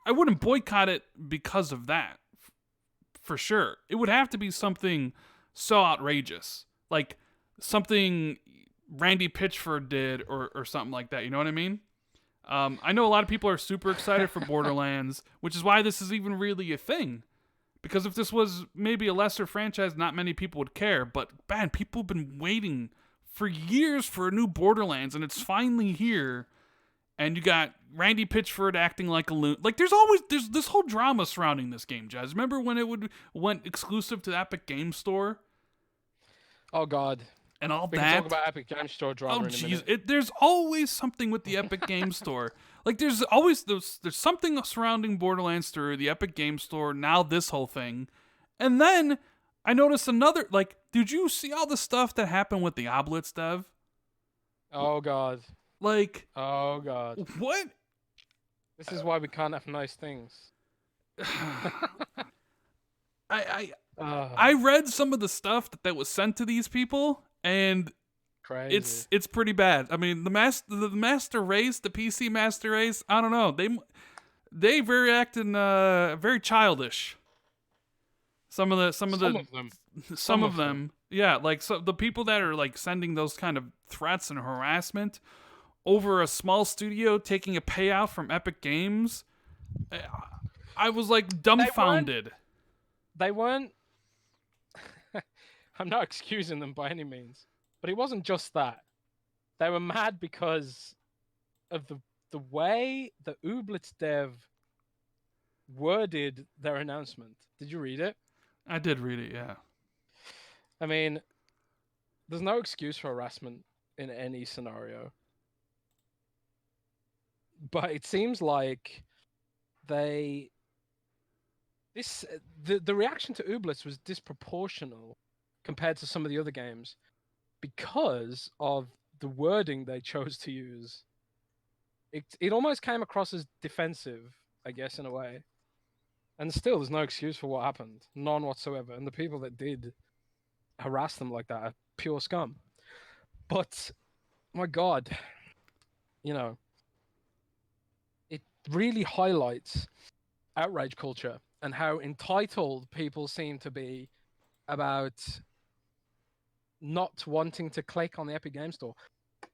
I wouldn't boycott it because of that. For sure. It would have to be something so outrageous. Like something Randy Pitchford did or something like that. You know what I mean? I know a lot of people are super excited for Borderlands, which is why this is even really a thing. Because if this was maybe a lesser franchise, not many people would care. But, man, people have been waiting for years for a new Borderlands, and it's finally here. And you got Randy Pitchford acting like a loon. Like, there's this whole drama surrounding this game, Jazz. Remember when it went exclusive to the Epic Game Store? Oh, God. and all We can talk that. about Epic Games Store drama Oh in a jeez, minute. there's always something with the Epic Game Store. Like there's always there's something surrounding Borderlands 3, the Epic Game Store, now this whole thing. And then I noticed another, like, did you see all the stuff that happened with the Oblitz dev? Oh god. Like, Oh god. what? This is why we can't have nice things. I Ah, read some of the stuff that was sent to these people, and crazy. it's pretty bad. I mean, the master race, the PC master race, I don't know. They very acting very childish. Some of them. some of them, yeah, like so the people that are like sending those kind of threats and harassment over a small studio taking a payout from Epic Games. I was like dumbfounded. They weren't. I'm not excusing them by any means, but it wasn't just that. They were mad because of the way the Ooblets dev worded their announcement. Did you read it? I did read it, yeah. I mean, there's no excuse for harassment in any scenario, but it seems like they this the reaction to Ooblets was disproportional compared to some of the other games because of the wording they chose to use. It almost came across as defensive, I guess, in a way. And still, there's no excuse for what happened, none whatsoever. And the people that did harass them like that are pure scum. But my God, you know, it really highlights outrage culture and how entitled people seem to be about not wanting to click on the Epic Game Store.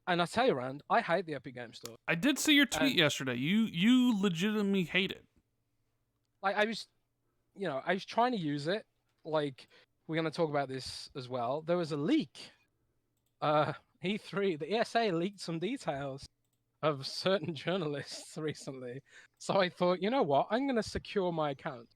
And I tell you, Rand, I hate the Epic Game Store. I did see your tweet yesterday. You legitimately hate it. Like I was trying to use it. Like we're going to talk about this as well. There was a leak. E3, the ESA leaked some details of certain journalists recently. So I thought, you know what? I'm going to secure my account.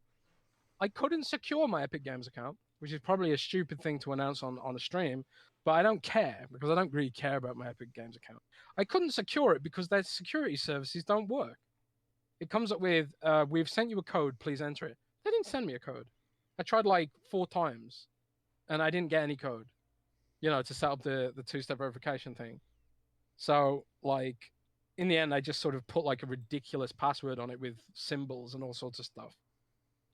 I couldn't secure my Epic Games account, which is probably a stupid thing to announce on a stream, but I don't care because I don't really care about my Epic Games account. I couldn't secure it because their security services don't work. It comes up with, we've sent you a code, please enter it. They didn't send me a code. I tried like 4 times and I didn't get any code, to set up the two-step verification thing. So like in the end, I just sort of put like a ridiculous password on it with symbols and all sorts of stuff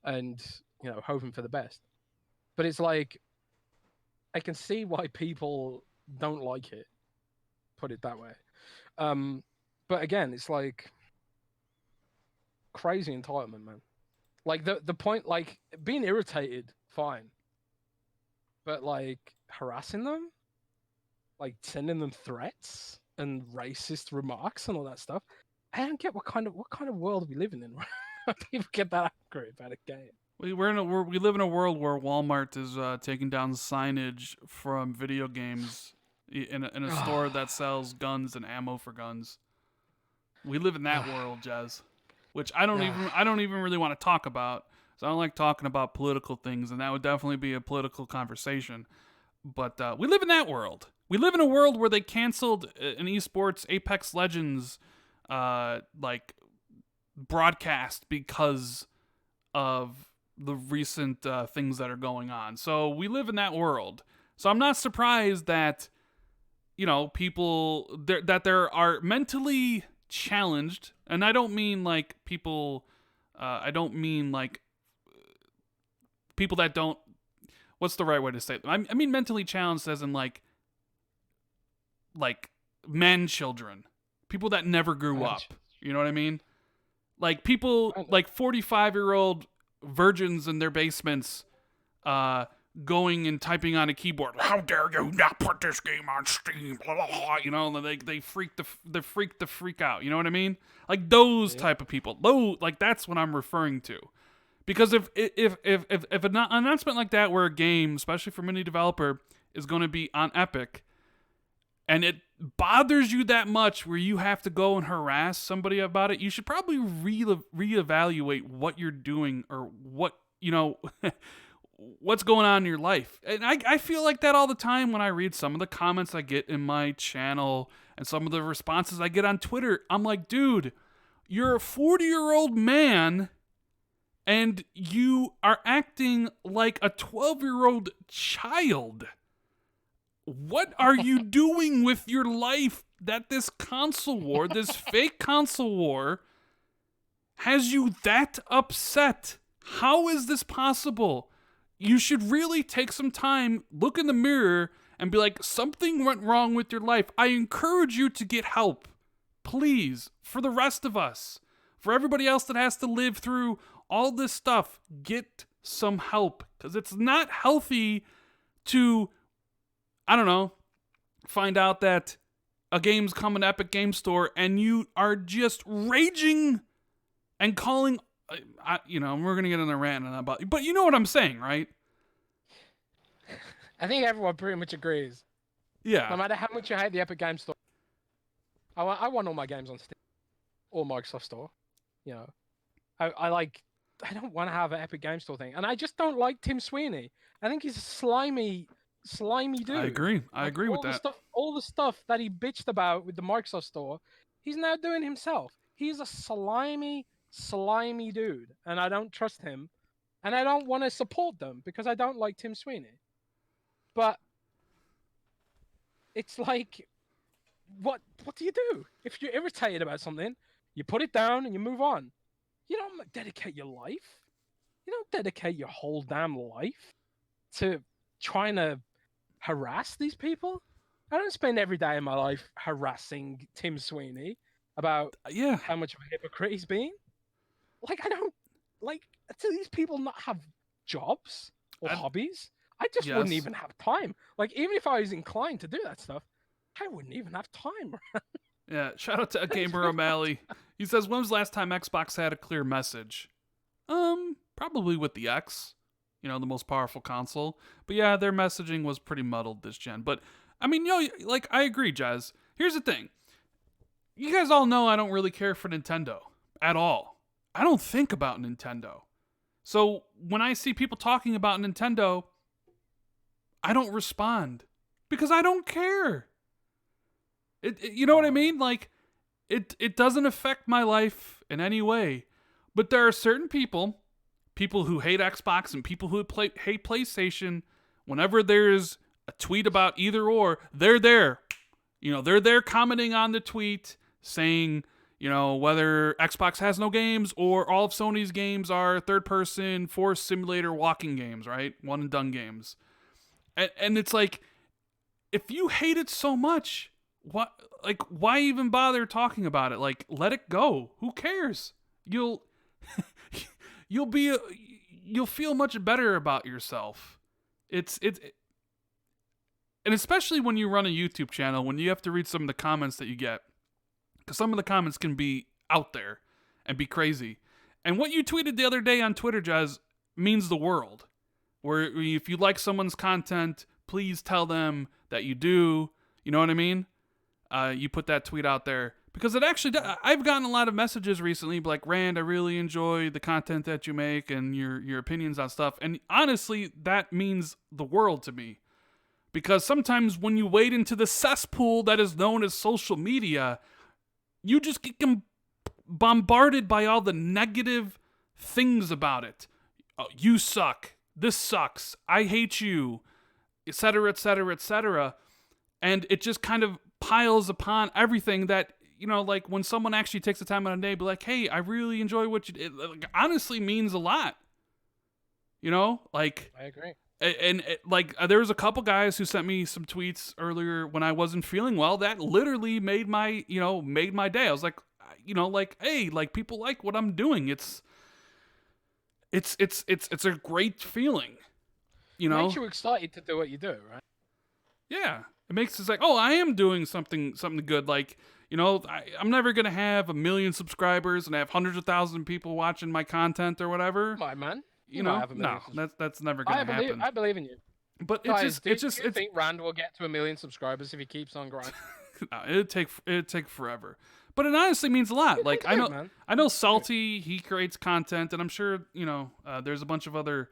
and, hoping for the best. But it's like, I can see why people don't like it, put it that way. But again, it's like crazy entitlement, man. Like the point, like being irritated, fine. But like harassing them, like sending them threats and racist remarks and all that stuff, I don't get what kind of world we living in. People get that angry about a game. We live in a world where Walmart is taking down signage from video games in a store that sells guns and ammo for guns. We live in that world, Jez, which I don't even really want to talk about. So I don't like talking about political things, and that would definitely be a political conversation. But we live in that world. We live in a world where they canceled an esports Apex Legends like broadcast because of the recent things that are going on. So we live in that world. So I'm not surprised that people that there are mentally challenged, and I don't mean like people. I don't mean like people that don't. What's the right way to say it? I mean mentally challenged as in like man children, people that never grew up. You know what I mean? Like people like 45-year-old virgins in their basements going and typing on a keyboard, how dare you not put this game on Steam, blah, blah, blah. They freak the freak out, you know what I mean? Like those type of people. Like that's what I'm referring to. Because if an announcement like that where a game, especially from any developer, is going to be on Epic and it bothers you that much where you have to go and harass somebody about it, you should probably reevaluate what you're doing or what what's going on in your life. And I feel like that all the time when I read some of the comments I get in my channel and some of the responses I get on Twitter. I'm like, dude, you're a 40-year-old man and you are acting like a 12-year-old child. What are you doing with your life that this console war, this fake console war, has you that upset? How is this possible? You should really take some time, look in the mirror, and be like, something went wrong with your life. I encourage you to get help. Please, for the rest of us, for everybody else that has to live through all this stuff, get some help. Because it's not healthy to, I don't know, find out that a game's coming to Epic Game Store and you are just raging and calling, we're going to get in a rant on about, but you know what I'm saying, right? I think everyone pretty much agrees. Yeah. No matter how much you hate the Epic Game Store, I want all my games on Steam or Microsoft Store. You know, I don't want to have an Epic Game Store thing, and I just don't like Tim Sweeney. I think he's a slimy dude. I agree. I agree with that. All the stuff that he bitched about with the Microsoft Store, he's now doing himself. He's a slimy dude, and I don't trust him, and I don't want to support them because I don't like Tim Sweeney. But it's like, what do you do? If you're irritated about something, you put it down and you move on. You don't dedicate your life. You don't dedicate your whole damn life to trying to harass these people. I don't spend every day of my life harassing Tim Sweeney about how much of a hypocrite he's been. Like, I don't, like, do these people not have jobs or hobbies? I just wouldn't even have time. Like, even if I was inclined to do that stuff, I wouldn't even have time. Yeah, shout out to Gamer O'Malley. He says, when was the last time Xbox had a clear message? Probably with the X, the most powerful console. But yeah, their messaging was pretty muddled this gen. But, I mean, like, I agree, Jazz. Here's the thing. You guys all know I don't really care for Nintendo at all. I don't think about Nintendo. So when I see people talking about Nintendo, I don't respond because I don't care. You know what I mean? Like, it doesn't affect my life in any way. But there are certain people who hate Xbox and people who hate PlayStation. Whenever there's a tweet about either or, they're there. They're there commenting on the tweet saying, whether Xbox has no games or all of Sony's games are third-person force simulator walking games, right? One and done games. And it's like, if you hate it so much, why even bother talking about it? Like, let it go. Who cares? You'll feel much better about yourself. And especially when you run a YouTube channel, when you have to read some of the comments that you get, because some of the comments can be out there and be crazy. And what you tweeted the other day on Twitter, Jazz, means the world. Where if you like someone's content, please tell them that you do. You know what I mean? You put that tweet out there. Because it actually does. I've gotten a lot of messages recently like, Rand, I really enjoy the content that you make and your opinions on stuff. And honestly, that means the world to me. Because sometimes when you wade into the cesspool that is known as social media, you just get bombarded by all the negative things about it. Oh, you suck. This sucks. I hate you. Etc., etc., etc. And it just kind of piles upon everything that, like when someone actually takes the time out of the day, be like, hey, I really enjoy what you did. It honestly means a lot. Like, I agree. And there was a couple guys who sent me some tweets earlier when I wasn't feeling well that literally made my day. I was like, hey, like, people like what I'm doing. It's a great feeling, It makes you excited to do what you do, right? Yeah, it makes us like, oh, I am doing something good. Like, I'm never gonna have 1 million subscribers and have hundreds of thousands of people watching my content or whatever. My man. No, that's never gonna happen. I believe in you. But Do you think Rand will get to 1 million subscribers if he keeps on grinding? No, it'd take forever. But it honestly means a lot. Like, I know Salty, he creates content, and I'm sure there's a bunch of other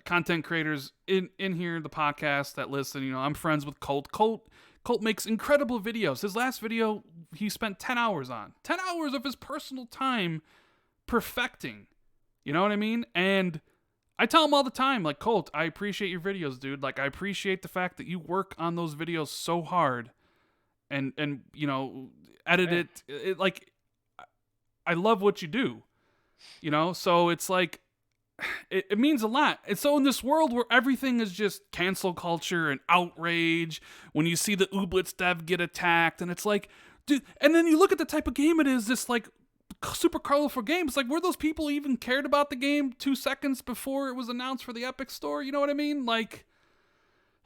content creators in here, the podcast that listen. You know, I'm friends with Colt. Colt makes incredible videos. His last video, he spent 10 hours on. 10 hours of his personal time perfecting. You know what I mean? And I tell him all the time, like, Colt, I appreciate your videos, dude. Like, I appreciate the fact that you work on those videos so hard and you know, edit it. Like, I love what you do. You know? So it's like, it means a lot. And so in this world where everything is just cancel culture and outrage, when you see the Ooblets dev get attacked, and it's like, dude, and then you look at the type of game it is, this like super colorful game. It's like, were those people even cared about the game 2 seconds before it was announced for the Epic Store? You know what I mean? Like,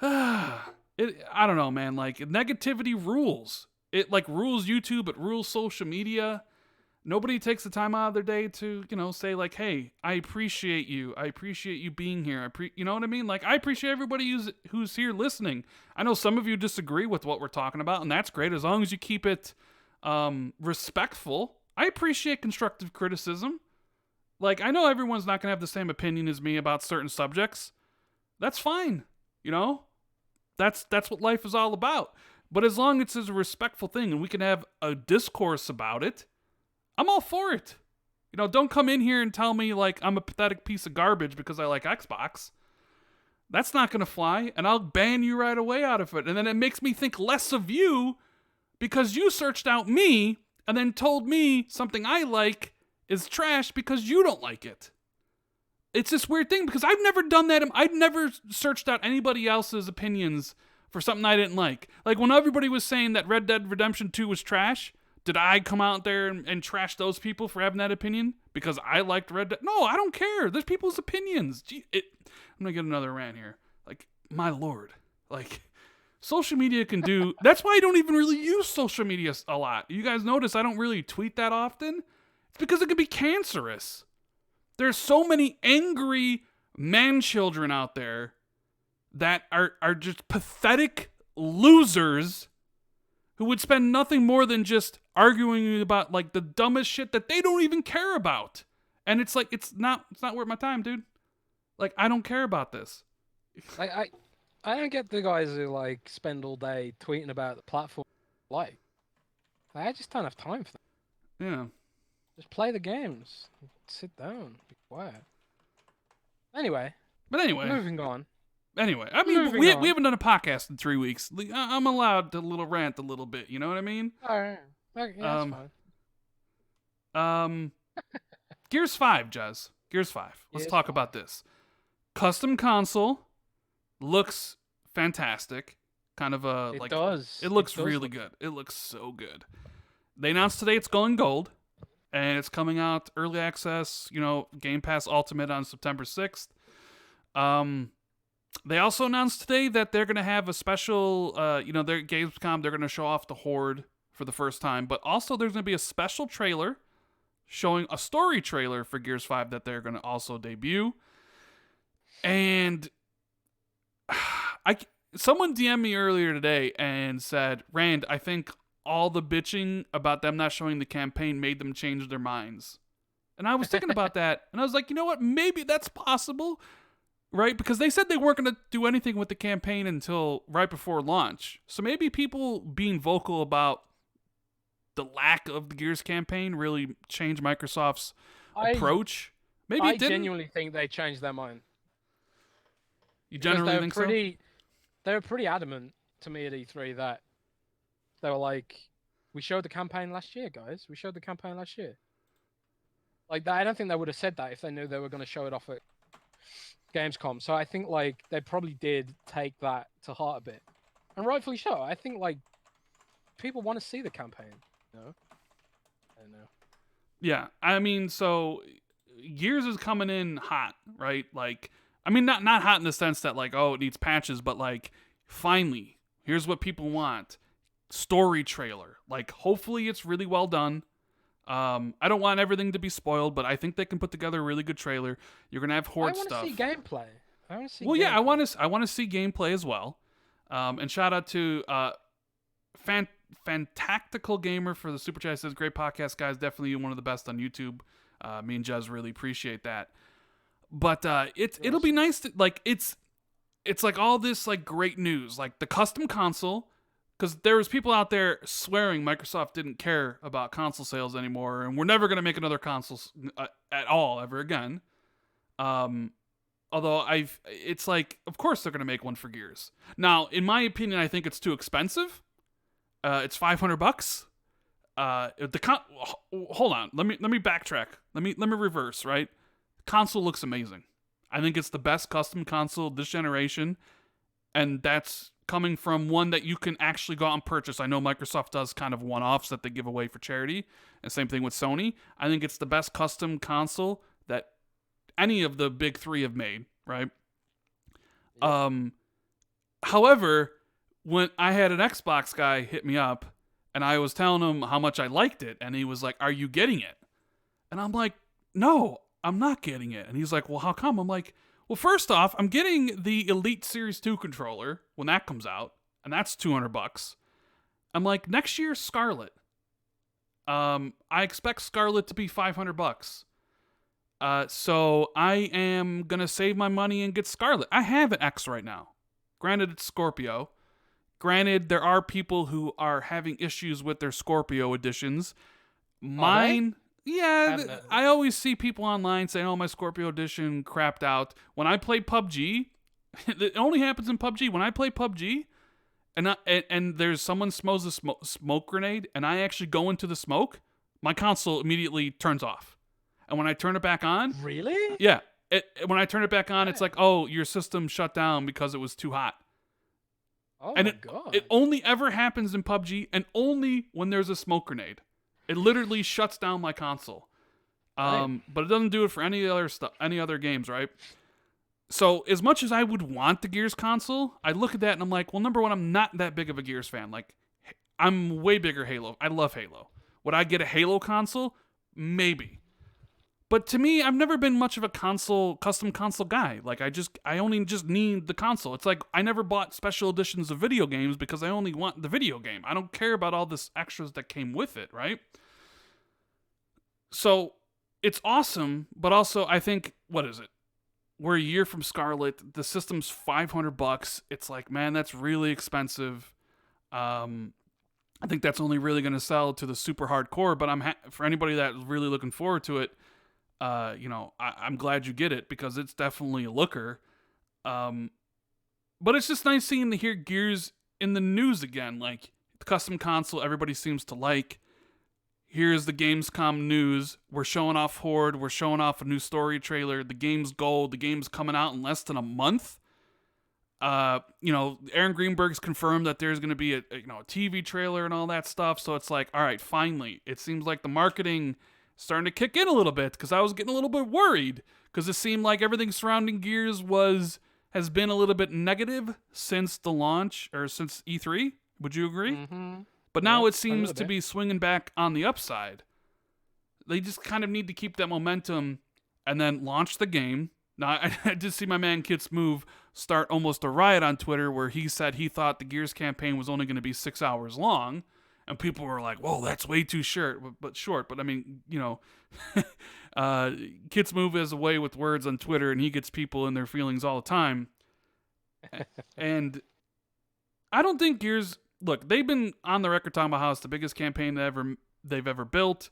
I don't know, man. Like, negativity rules. It like rules YouTube. It rules social media. Nobody takes the time out of their day to, you know, say like, hey, I appreciate you. I appreciate you being here. You know what I mean? Like, I appreciate everybody who's here listening. I know some of you disagree with what we're talking about, and that's great as long as you keep it respectful. I appreciate constructive criticism. Like, I know everyone's not going to have the same opinion as me about certain subjects. That's fine. You know? That's what life is all about. But as long as it's a respectful thing and we can have a discourse about it, I'm all for it. You know, don't come in here and tell me like I'm a pathetic piece of garbage because I like Xbox. That's not going to fly, and I'll ban you right away out of it. And then it makes me think less of you because you searched out me and then told me something I like is trash because you don't like it. It's this weird thing because I've never done that. I've never searched out anybody else's opinions for something I didn't like. Like when everybody was saying that Red Dead Redemption 2 was trash, did I come out there and trash those people for having that opinion? Because I liked Red Dead? No, I don't care. There's people's opinions. I'm going to get another rant here. Like, my lord. Like, social media can do... That's why I don't even really use social media a lot. You guys notice I don't really tweet that often? It's because it can be cancerous. There's so many angry man-children out there that are just pathetic losers who would spend nothing more than just arguing about like the dumbest shit that they don't even care about. And it's like, it's not worth my time, dude. Like, I don't care about this. I don't get the guys who like spend all day tweeting about the platform. Like, I just don't have time for that. Yeah. Just play the games. Sit down. Be quiet. Anyway. Moving on. Anyway, I mean, we haven't done a podcast in 3 weeks. I'm allowed to rant a little bit. You know what I mean? All right. Okay, yeah, that's fine. Gears 5, Jez. Gears 5. Let's talk about this. Custom console looks fantastic. Kind of a it does. It looks really good. It looks so good. They announced today it's going gold, and it's coming out early access. You know, Game Pass Ultimate on September 6th. They also announced today that they're going to have a special, their Gamescom, they're going to show off the Horde for the first time, but also there's going to be a special trailer showing a story trailer for Gears 5 that they're going to also debut. And someone DM'd me earlier today and said, Rand, I think all the bitching about them not showing the campaign made them change their minds. And I was thinking about that, and I was like, you know what? Maybe that's possible. Right? Because they said they weren't going to do anything with the campaign until right before launch. So maybe people being vocal about the lack of the Gears campaign really changed Microsoft's approach. Maybe it didn't. I genuinely think they changed their mind. You generally think so? They were pretty adamant to me at E3 that they were like, we showed the campaign last year, guys. We showed the campaign last year. Like, I don't think they would have said that if they knew they were going to show it off at Gamescom. So I think like they probably did take that to heart a bit, and rightfully so. I think like people want to see the campaign. You know? I don't know. Yeah, I mean, so Gears is coming in hot, right? Like, I mean, not hot in the sense that like, oh, it needs patches, but like, finally, here's what people want: story trailer. Like, hopefully, it's really well done. I don't want everything to be spoiled, but I think they can put together a really good trailer. You're gonna have Horde stuff. I want to see gameplay. I want to see. Well, yeah, I want to see gameplay as well. And shout out to Fantactical Gamer for the super chat. Says great podcast, guys. Definitely one of the best on YouTube. Me and Jez really appreciate that. But it'll be nice to like it's like all this like great news, like the custom console, because there was people out there swearing Microsoft didn't care about console sales anymore, and we're never gonna make another console at all ever again. Um, Although it's like, of course they're gonna make one for Gears. Now, in my opinion, I think it's too expensive. It's $500. Hold on, let me backtrack. Let me reverse. Right, the console looks amazing. I think it's the best custom console this generation, and that's coming from one that you can actually go out and purchase. I know Microsoft does kind of one-offs that they give away for charity, and same thing with Sony. I think it's the best custom console that any of the big three have made, right? Yep. However, when I had an Xbox guy hit me up, and I was telling him how much I liked it, and he was like, "Are you getting it?" And I'm like, "No, I'm not getting it." And he's like, "Well, how come?" I'm like, "Well, first off, I'm getting the Elite Series 2 controller when that comes out, and that's $200. I'm like, next year, Scarlet. I expect Scarlet to be $500. So I am gonna save my money and get Scarlet. I have an X right now. Granted, it's Scorpio. Granted, there are people who are having issues with their Scorpio editions. Mine, yeah, I always see people online saying, "Oh, my Scorpio edition crapped out." When I play PUBG, it only happens in PUBG. When I play PUBG, and there's someone smokes a smoke grenade, and I actually go into the smoke, my console immediately turns off. And when I turn it back on, really? Yeah, when I turn it back on, it's like, "Oh, your system shut down because it was too hot." Oh and my god! It only ever happens in PUBG, and only when there's a smoke grenade. It literally shuts down my console. But it doesn't do it for any other games, right? So as much as I would want the Gears console, I look at that and I'm like, well, number one, I'm not that big of a Gears fan. Like, I'm way bigger Halo. I love Halo. Would I get a Halo console? Maybe. But to me, I've never been much of a custom console guy. Like, I only just need the console. It's like I never bought special editions of video games because I only want the video game. I don't care about all this extras that came with it, right? So it's awesome, but also I think, what is it? We're a year from Scarlet. The system's $500. It's like, man, that's really expensive. I think that's only really going to sell to the super hardcore. But for anybody that's really looking forward to it, I'm glad you get it because it's definitely a looker. But it's just nice seeing to hear Gears in the news again. Like, the custom console everybody seems to like. Here's the Gamescom news. We're showing off Horde. We're showing off a new story trailer. The game's gold. The game's coming out in less than a month. Aaron Greenberg's confirmed that there's going to be a TV trailer and all that stuff. So it's like, all right, finally. It seems like the marketing starting to kick in a little bit because I was getting a little bit worried because it seemed like everything surrounding Gears has been a little bit negative since the launch or since E3. Would you agree? Mm-hmm. But now it seems to be swinging back on the upside. They just kind of need to keep that momentum and then launch the game. Now, I did see my man Kits Move start almost a riot on Twitter where he said he thought the Gears campaign was only going to be 6 hours long. And people were like, "Whoa, that's way too short." But I mean, Kits Move has a way with words on Twitter, and he gets people in their feelings all the time. And I don't think Gears. Look, they've been on the record talking about how it's the biggest campaign they've ever built.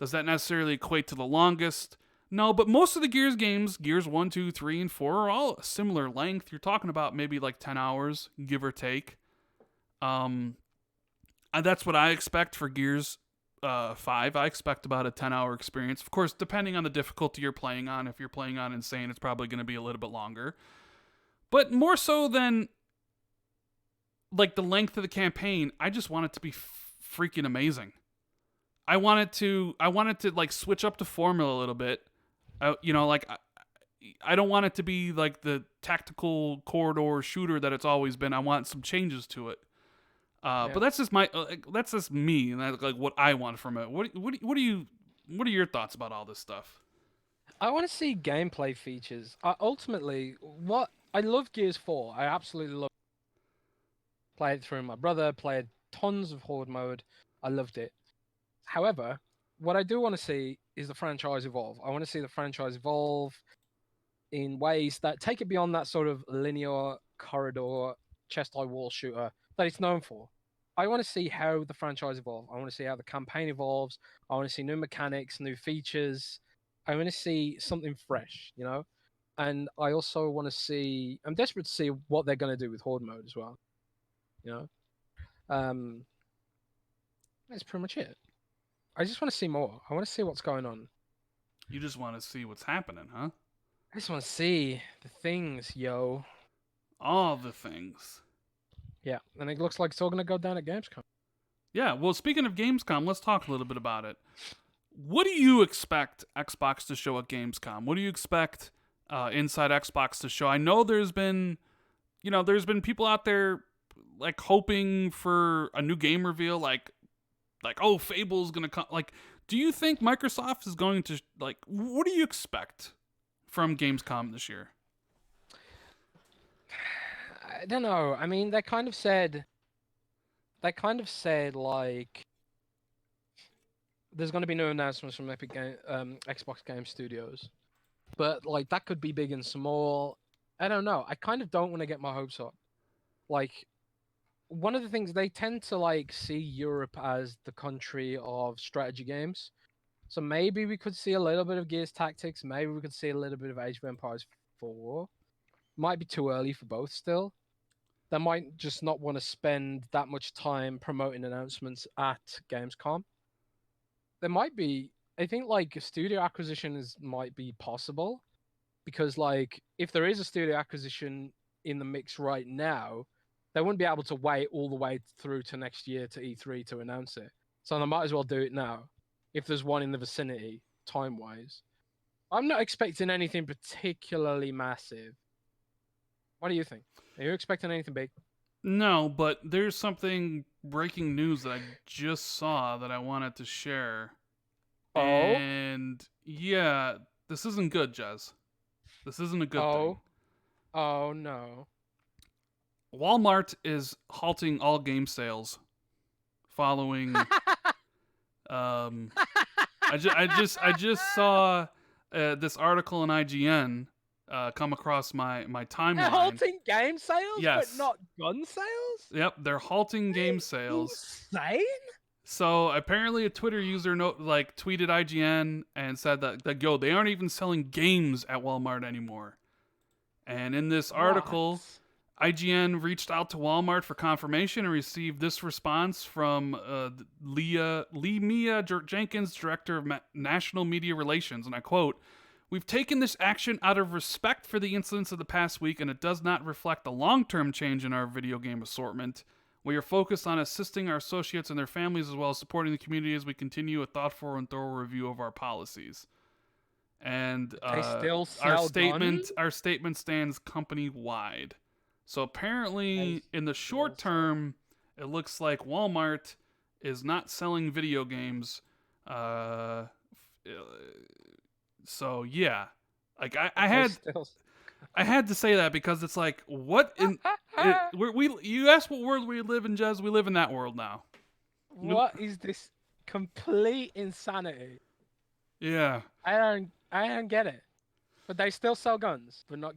Does that necessarily equate to the longest? No, but most of the Gears games, Gears 1, 2, 3, and 4, are all a similar length. You're talking about maybe like 10 hours, give or take. That's what I expect for Gears 5. I expect about a 10-hour experience. Of course, depending on the difficulty you're playing on. If you're playing on Insane, it's probably going to be a little bit longer. But more so than like the length of the campaign, I just want it to be freaking amazing. I want it to like switch up the formula a little bit. I don't want it to be like the tactical corridor shooter that it's always been. I want some changes to it. But that's just me, and that's like what I want from it. What are your thoughts about all this stuff? I want to see gameplay features. Ultimately, what I love Gears 4. I absolutely love. Played through my brother. Played tons of Horde mode. I loved it. However, what I do want to see is the franchise evolve. I want to see the franchise evolve in ways that take it beyond that sort of linear corridor chest high wall shooter that it's known for. I want to see how the franchise evolves. I want to see how the campaign evolves. I want to see new mechanics, new features. I want to see something fresh, you know? And I also want to see, I'm desperate to see what they're going to do with Horde mode as well, you know? That's pretty much it. I just want to see more. I want to see what's going on. You just want to see what's happening, huh? I just want to see the things, yo. All the things. Yeah, and it looks like it's all going to go down at Gamescom. Yeah, well, speaking of Gamescom, let's talk a little bit about it. What do you expect Xbox to show at Gamescom? What do you expect inside Xbox to show? I know there's been people out there like hoping for a new game reveal, like oh, Fable's gonna come. Like, do you think Microsoft is going to like? What do you expect from Gamescom this year? I don't know. I mean, they kind of said like there's going to be no announcements from Xbox Game Studios, but like that could be big and small. I don't know. I kind of don't want to get my hopes up. Like, one of the things they tend to like see Europe as the country of strategy games. So maybe we could see a little bit of Gears Tactics. Maybe we could see a little bit of Age of Empires 4. Might be too early for both still. They might just not want to spend that much time promoting announcements at Gamescom. There might be, I think, like studio acquisition might be possible, because like if there is a studio acquisition in the mix right now, they wouldn't be able to wait all the way through to next year to E3 to announce it. So they might as well do it now, if there's one in the vicinity, time-wise. I'm not expecting anything particularly massive. What do you think? Are you expecting anything big? No, but there's something breaking news that I just saw that I wanted to share. Oh? And yeah, this isn't good, Jez. This isn't a good thing. Oh no. Walmart is halting all game sales following I just saw this article in IGN come across my timeline. They're halting game sales, yes. but not gun sales? Yep, they're halting game sales. Insane? So apparently a Twitter user tweeted IGN and said that yo, they aren't even selling games at Walmart anymore. And in this article, IGN reached out to Walmart for confirmation and received this response from Lee Mia Jenkins, Director of National Media Relations, and I quote, "We've taken this action out of respect for the incidents of the past week, and it does not reflect a long-term change in our video game assortment. We are focused on assisting our associates and their families as well as supporting the community as we continue a thoughtful and thorough review of our policies." And our statement stands company-wide. So apparently, in the short term, it looks like Walmart is not selling video games. So yeah, like I had to say that because it's like, what in you asked what world we live in, Jez? We live in that world now. What is this complete insanity? Yeah, I don't get it. But they still sell guns, but not.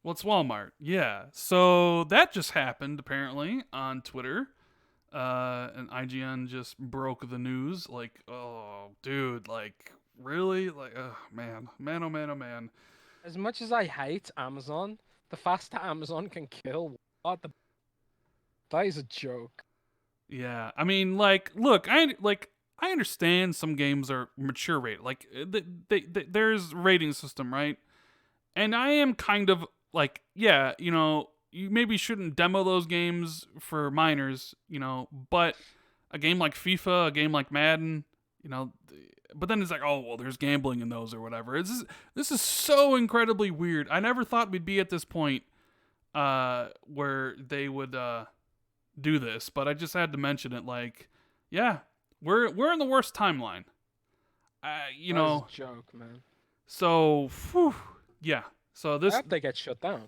Well, it's Walmart. Yeah. So that just happened, apparently, on Twitter. And IGN just broke the news. Like, oh, dude, like, really? Like, oh, man. Man, oh, man, oh, man. As much as I hate Amazon, the fact that Amazon can kill that is a joke. Yeah. I mean, like, look, I understand some games are mature rated. Like, there's a rating system, right? And I am kind of like, yeah, you know, you maybe shouldn't demo those games for minors, you know, but a game like FIFA, a game like Madden, you know, but then it's like, oh, well, there's gambling in those or whatever. This is so incredibly weird. I never thought we'd be at this point where they would do this, but I just had to mention it. Like, yeah, we're in the worst timeline. You know, that's a joke, man. So, whew, yeah. So this, I hope they get shut down.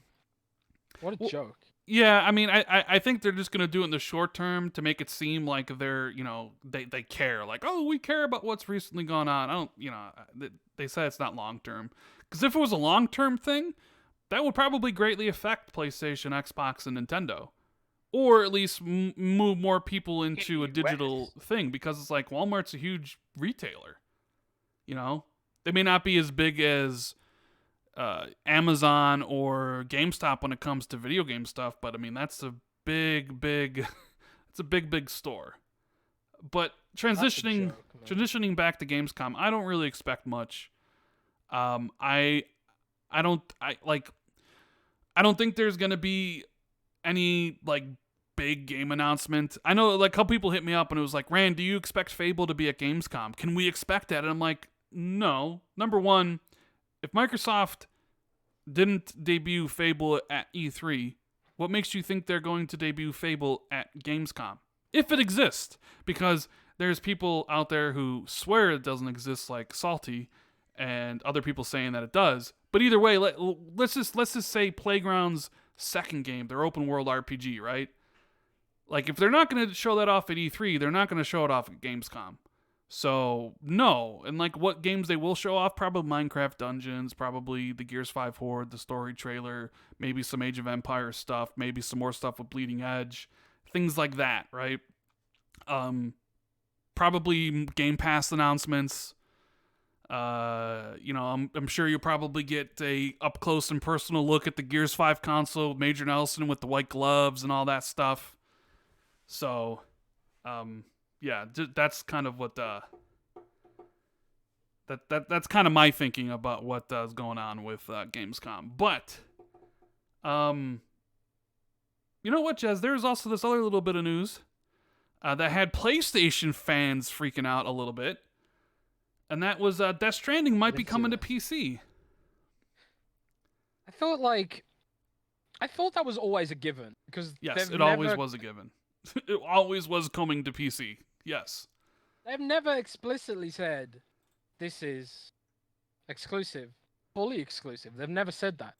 What a joke. Yeah, I mean, I think they're just gonna do it in the short term to make it seem like they're, you know, they care. Like, oh, we care about what's recently gone on. I don't, you know, they say it's not long term Because if it was a long-term thing, that would probably greatly affect PlayStation, Xbox, and Nintendo. Or at least move more people into a digital thing, because it's like Walmart's a huge retailer. You know? They may not be as big as Amazon or GameStop when it comes to video game stuff, but I mean, that's a big it's a big store. But transitioning back to Gamescom, I don't really expect much. I don't think there's gonna be any like big game announcement. I know like a couple people hit me up and it was like, Rand, do you expect Fable to be at Gamescom? Can we expect that? And I'm like, no. Number one, if Microsoft didn't debut Fable at E3, what makes you think they're going to debut Fable at Gamescom? If it exists. Because there's people out there who swear it doesn't exist, like Salty, and other people saying that it does. But either way, let's just say Playground's second game, their open world RPG, right? Like, if they're not going to show that off at E3, they're not going to show it off at Gamescom. So, no. And, like, what games they will show off? Probably Minecraft Dungeons, probably the Gears 5 Horde, the story trailer, maybe some Age of Empires stuff, maybe some more stuff with Bleeding Edge, things like that, right? Probably Game Pass announcements. I'm sure you'll probably get a up close and personal look at the Gears 5 console, Major Nelson with the white gloves and all that stuff. So, that's kind of what that's kind of my thinking about what is going on with Gamescom. But, you know what, Jez? There's also this other little bit of news that had PlayStation fans freaking out a little bit. And that was Death Stranding might be coming to PC. I thought that was always a given. Because yes, it always was a given. It always was coming to PC. Yes. They've never explicitly said this is exclusive, fully exclusive. They've never said that.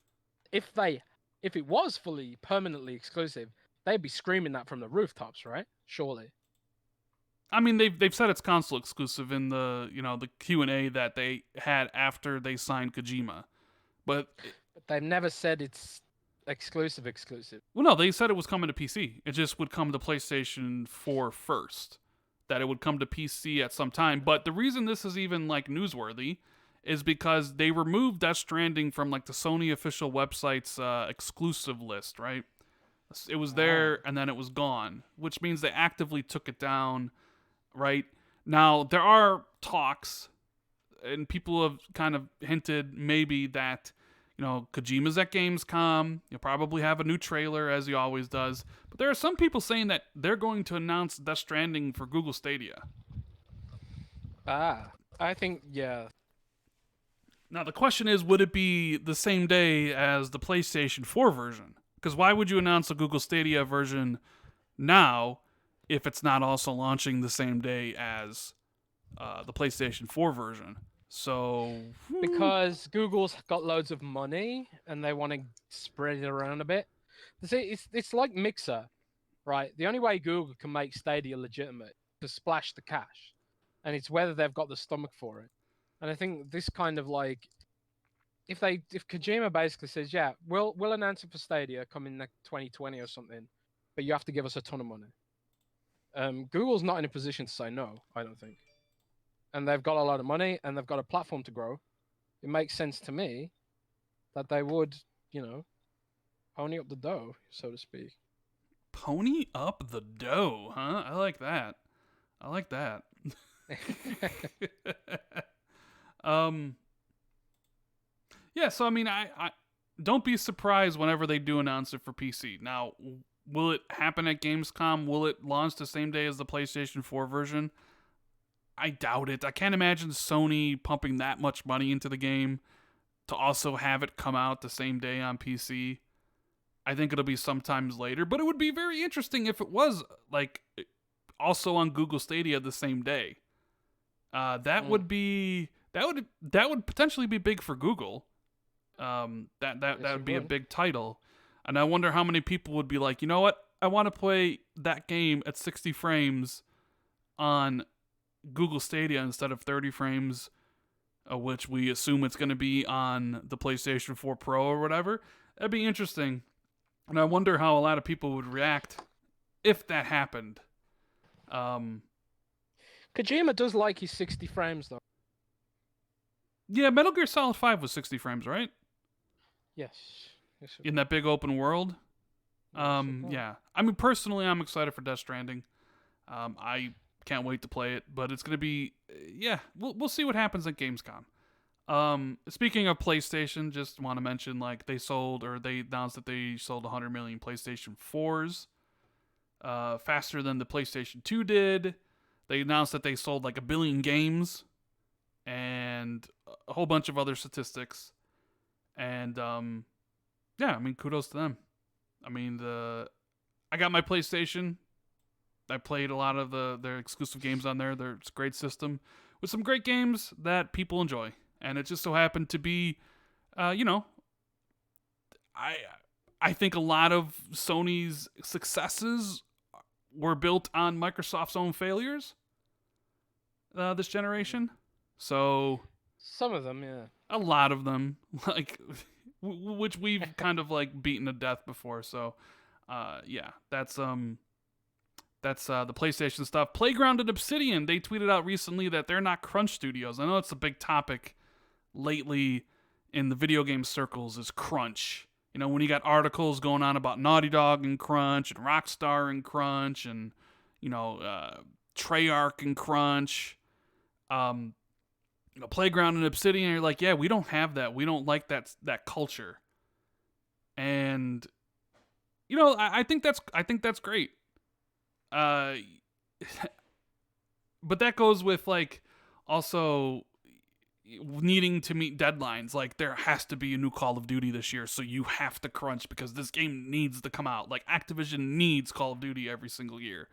If it was fully, permanently exclusive, they'd be screaming that from the rooftops, right? Surely. I mean, they've said it's console exclusive in the the Q&A that they had after they signed Kojima, but they've never said it's exclusive. Well, no, they said it was coming to PC. It just would come to PlayStation 4 first. That it would come to PC at some time. But the reason this is even like newsworthy is because they removed Death Stranding from like the Sony official website's exclusive list, right? It was there and then it was gone, which means they actively took it down. Right now, there are talks, and people have kind of hinted maybe that Kojima's at Gamescom. You'll probably have a new trailer, as he always does. But there are some people saying that they're going to announce Death Stranding for Google Stadia. I think yeah. Now the question is, would it be the same day as the PlayStation 4 version? Because why would you announce a Google Stadia version now if it's not also launching the same day as the PlayStation 4 version? So because Google's got loads of money and they want to spread it around a bit. See, it's like Mixer, right? The only way Google can make Stadia legitimate is to splash the cash, and it's whether they've got the stomach for it. And I think this kind of like, if Kojima basically says, yeah, we'll announce it for Stadia coming like 2020 or something, but you have to give us a ton of money. Google's not in a position to say no, I don't think. And they've got a lot of money and they've got a platform to grow. It makes sense to me that they would, pony up the dough, so to speak. Pony up the dough, huh? I like that. Yeah, so I mean, I don't be surprised whenever they do announce it for PC. Now, will it happen at Gamescom? Will it launch the same day as the PlayStation 4 version? I doubt it. I can't imagine Sony pumping that much money into the game to also have it come out the same day on PC. I think it'll be sometimes later, but it would be very interesting if it was like also on Google Stadia the same day. That would potentially be big for Google. That would be a big title, and I wonder how many people would be like, you know what? I want to play that game at 60 frames on Google Stadia instead of 30 frames which we assume it's going to be on the PlayStation 4 Pro or whatever. That'd be interesting. And I wonder how a lot of people would react if that happened. Kojima does like his 60 frames though. Yeah, Metal Gear Solid 5 was 60 frames, right? Yes. In that big open world. Yes, Yeah. I mean, personally, I'm excited for Death Stranding. I can't wait to play it, but it's gonna be, yeah. We'll see what happens at Gamescom. Speaking of PlayStation, just want to mention like they announced that they sold 100 million PlayStation 4s, faster than the PlayStation 2 did. They announced that they sold like 1 billion games, and a whole bunch of other statistics. And yeah, I mean, kudos to them. I mean, I got my PlayStation. I played a lot of their exclusive games on there. It's a great system with some great games that people enjoy, and it just so happened to be, you know, I think a lot of Sony's successes were built on Microsoft's own failures this generation. So some of them, yeah. A lot of them, like, which we've kind of like beaten to death before. So, yeah, that's the PlayStation stuff. Playground and Obsidian, they tweeted out recently that they're not crunch studios. I know it's a big topic lately in the video game circles is crunch. You know, when you got articles going on about Naughty Dog and crunch and Rockstar and crunch and, you know, Treyarch and crunch. Playground and Obsidian, you're like, yeah, we don't have that. We don't like that culture. And you know, I think that's great. But that goes with like also needing to meet deadlines. Like there has to be a new Call of Duty this year, so you have to crunch because this game needs to come out. Like Activision needs Call of Duty every single year.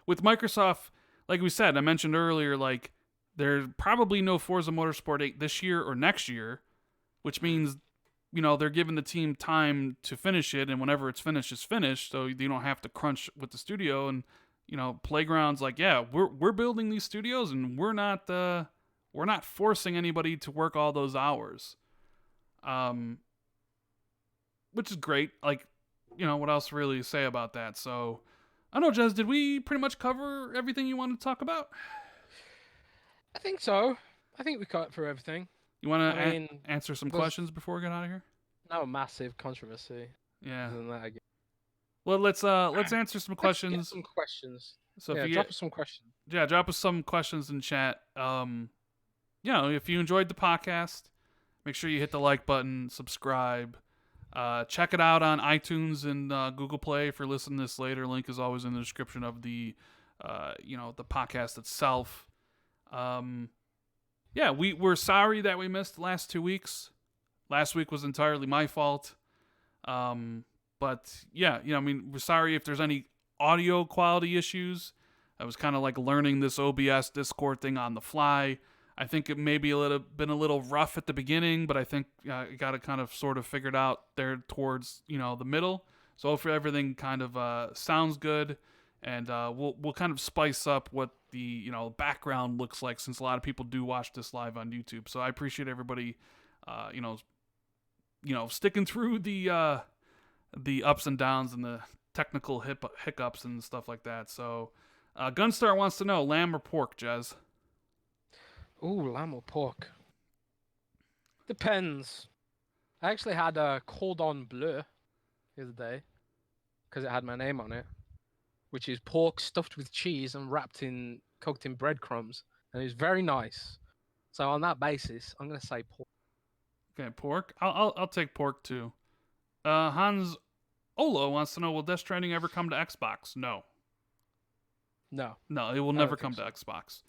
With Microsoft, like we said, I mentioned earlier, like there's probably no Forza Motorsport 8 this year or next year, which means, you know, they're giving the team time to finish it, and whenever it's finished, it's finished, so you don't have to crunch with the studio. And, you know, Playground's like, yeah, we're building these studios, and we're not forcing anybody to work all those hours. Which is great. Like, you know, what else really to say about that? So, I don't know, Jez, did we pretty much cover everything you wanted to talk about? I think so. I think we cut through everything. You want to answer some questions before we get out of here? No massive controversy. Yeah. Other than that, again. Well, let's answer some questions. Let's get some questions. So yeah, drop us some questions. Yeah, drop us some questions in chat. You know, if you enjoyed the podcast, make sure you hit the like button, subscribe. Check it out on iTunes and Google Play if you're listening to this later. Link is always in the description of the, you know, the podcast itself. Yeah, we're sorry that we missed the last 2 weeks. Last week was entirely my fault. But yeah, you know, I mean, we're sorry if there's any audio quality issues. I was kind of like learning this OBS Discord thing on the fly. I think it may be been a little rough at the beginning, but I think I got it kind of sort of figured out there towards, you know, the middle. So hopefully everything kind of sounds good, and we'll kind of spice up what the, you know, background looks like, since a lot of people do watch this live on YouTube. So I appreciate everybody, you know, sticking through the ups and downs and the technical hiccups and stuff like that. So Gunstar wants to know, lamb or pork, Jez? Ooh, lamb or pork? Depends. I actually had a cordon bleu the other day because it had my name on it, which is pork stuffed with cheese and cooked in breadcrumbs, and it was very nice. So on that basis, I'm gonna say pork. Okay, pork. I'll take pork too. Hans Olo wants to know, will Death Stranding ever come to Xbox? No. No. No, it will never come to Xbox.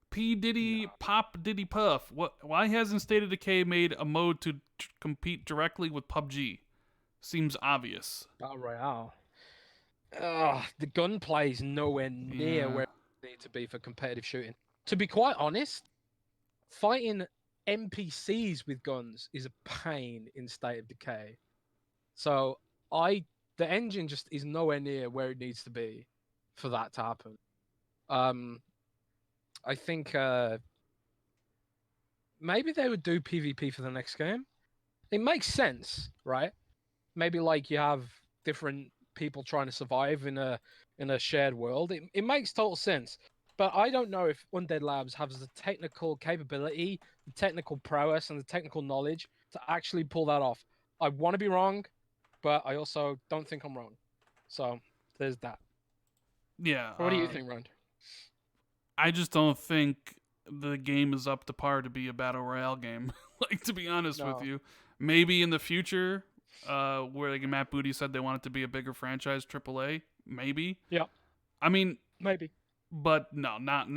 P Diddy Pop Diddy Puff. Why hasn't State of Decay made a mode to compete directly with PUBG? Seems obvious. Battle Royale. The gunplay is nowhere near where it needs to be for competitive shooting. To be quite honest, fighting NPCs with guns is a pain in State of Decay. So the engine just is nowhere near where it needs to be for that to happen. I think maybe they would do PvP for the next game. It makes sense, right? Maybe like you have different people trying to survive in a shared world. It makes total sense. But I don't know if Undead Labs has the technical capability, the technical prowess, and the technical knowledge to actually pull that off. I want to be wrong, but I also don't think I'm wrong. So there's that. Yeah. What do you think, Rand? I just don't think the game is up to par to be a battle royale game. Like, to be honest with No. you, maybe in the future, where like Matt Booty said they want it to be a bigger franchise, AAA, maybe. Yeah, I mean, maybe. but no, not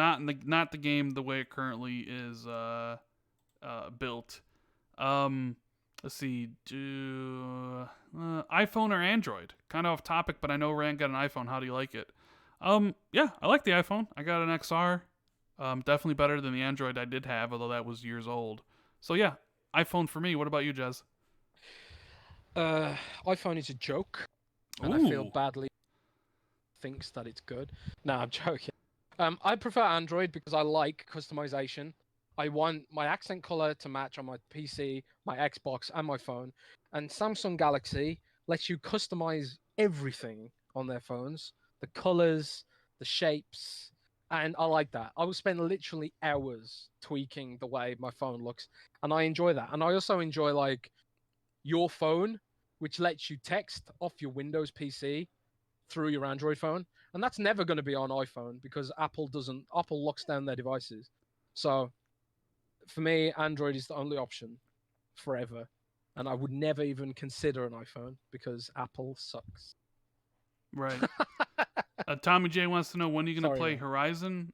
the game the way it currently is built. Um, let's see, iPhone or Android? Kind of off topic, but I know Rand got an iPhone. How do you like it? Yeah, I like the iPhone. I got an XR. Definitely better than the Android I did have, although that was years old. So yeah, iPhone for me. What about you, Jez? Uh, iPhone is a joke, and I feel Ooh, badly. Thinks that it's good. No, I'm joking. I prefer Android because I like customization. I want my accent color to match on my PC, my Xbox, and my phone. And Samsung Galaxy lets you customize everything on their phones, the colors, the shapes, and I like that. I will spend literally hours tweaking the way my phone looks, and I enjoy that. And I also enjoy like your phone, which lets you text off your Windows PC through your Android phone, and that's never going to be on iPhone because Apple locks down their devices. So for me, Android is the only option forever, and I would never even consider an iPhone because Apple sucks. right. Tommy J wants to know when are you gonna Sorry, play man. Horizon.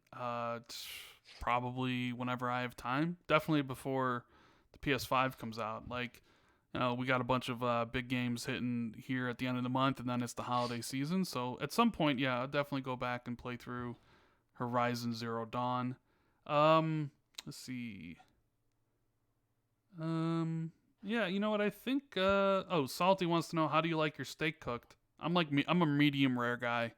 Probably whenever I have time. Definitely before the PS5 comes out. Like, we got a bunch of big games hitting here at the end of the month, and then it's the holiday season. So at some point, yeah, I'll definitely go back and play through Horizon Zero Dawn. Let's see. Yeah, you know what? I think. Salty wants to know, how do you like your steak cooked? I'm like me. I'm a medium rare guy.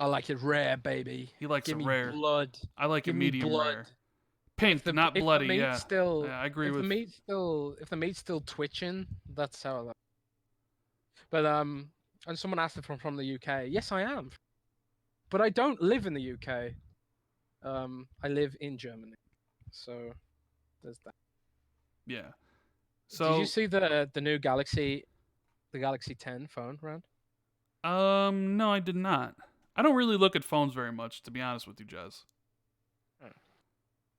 I like it rare, baby. He likes Give it me rare. blood. I like it Give me medium blood. rare. Pink, not If the bloody. meat's Yeah, still yeah, I agree if the with. meat's still if the meat's still twitching, that's how I like. But and someone asked if I'm from the UK. Yes, I am. But I don't live in the UK. I live in Germany. So there's that. Yeah. Did you So, see the new the Galaxy 10 phone round? no, I did not. I don't really look at phones very much, to be honest with you, Jez. Hmm.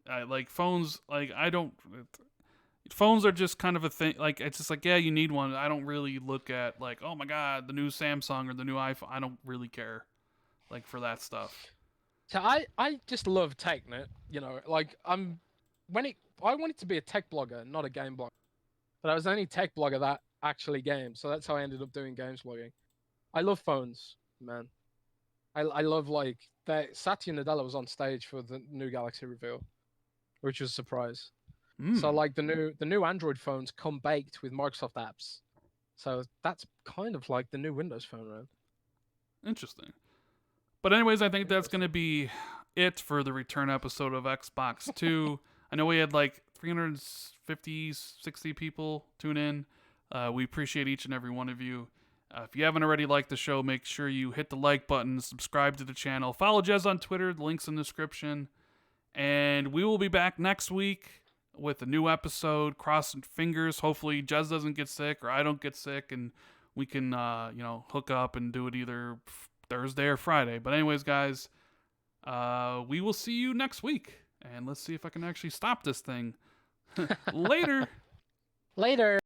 I like phones. Like, I don't. Phones are just kind of a thing. Like, it's just like, yeah, you need one. I don't really look at like, oh my god, the new Samsung or the new iPhone. I don't really care, like, for that stuff. So I just love tech, you know, like I wanted to be a tech blogger, not a game blogger. But I was the only tech blogger that actually games, so that's how I ended up doing games blogging. I love phones, man. I love like that. Satya Nadella was on stage for the new Galaxy reveal, which was a surprise. So Hmm. like the new Android phones come baked with Microsoft apps. So that's kind of like the new Windows phone, right? Interesting. But anyways, I think that's Interesting. gonna be it for the return episode of Xbox Two. I know we had like 350, 60 people tune in. We appreciate each and every one of you. If you haven't already liked the show, make sure you hit the like button, subscribe to the channel, follow Jez on Twitter. The link's in the description. And we will be back next week with a new episode. Crossing fingers. Hopefully, Jez doesn't get sick or I don't get sick, and we can, hook up and do it either Thursday or Friday. But anyways, guys, we will see you next week, and let's see if I can actually stop this thing. Later. Later.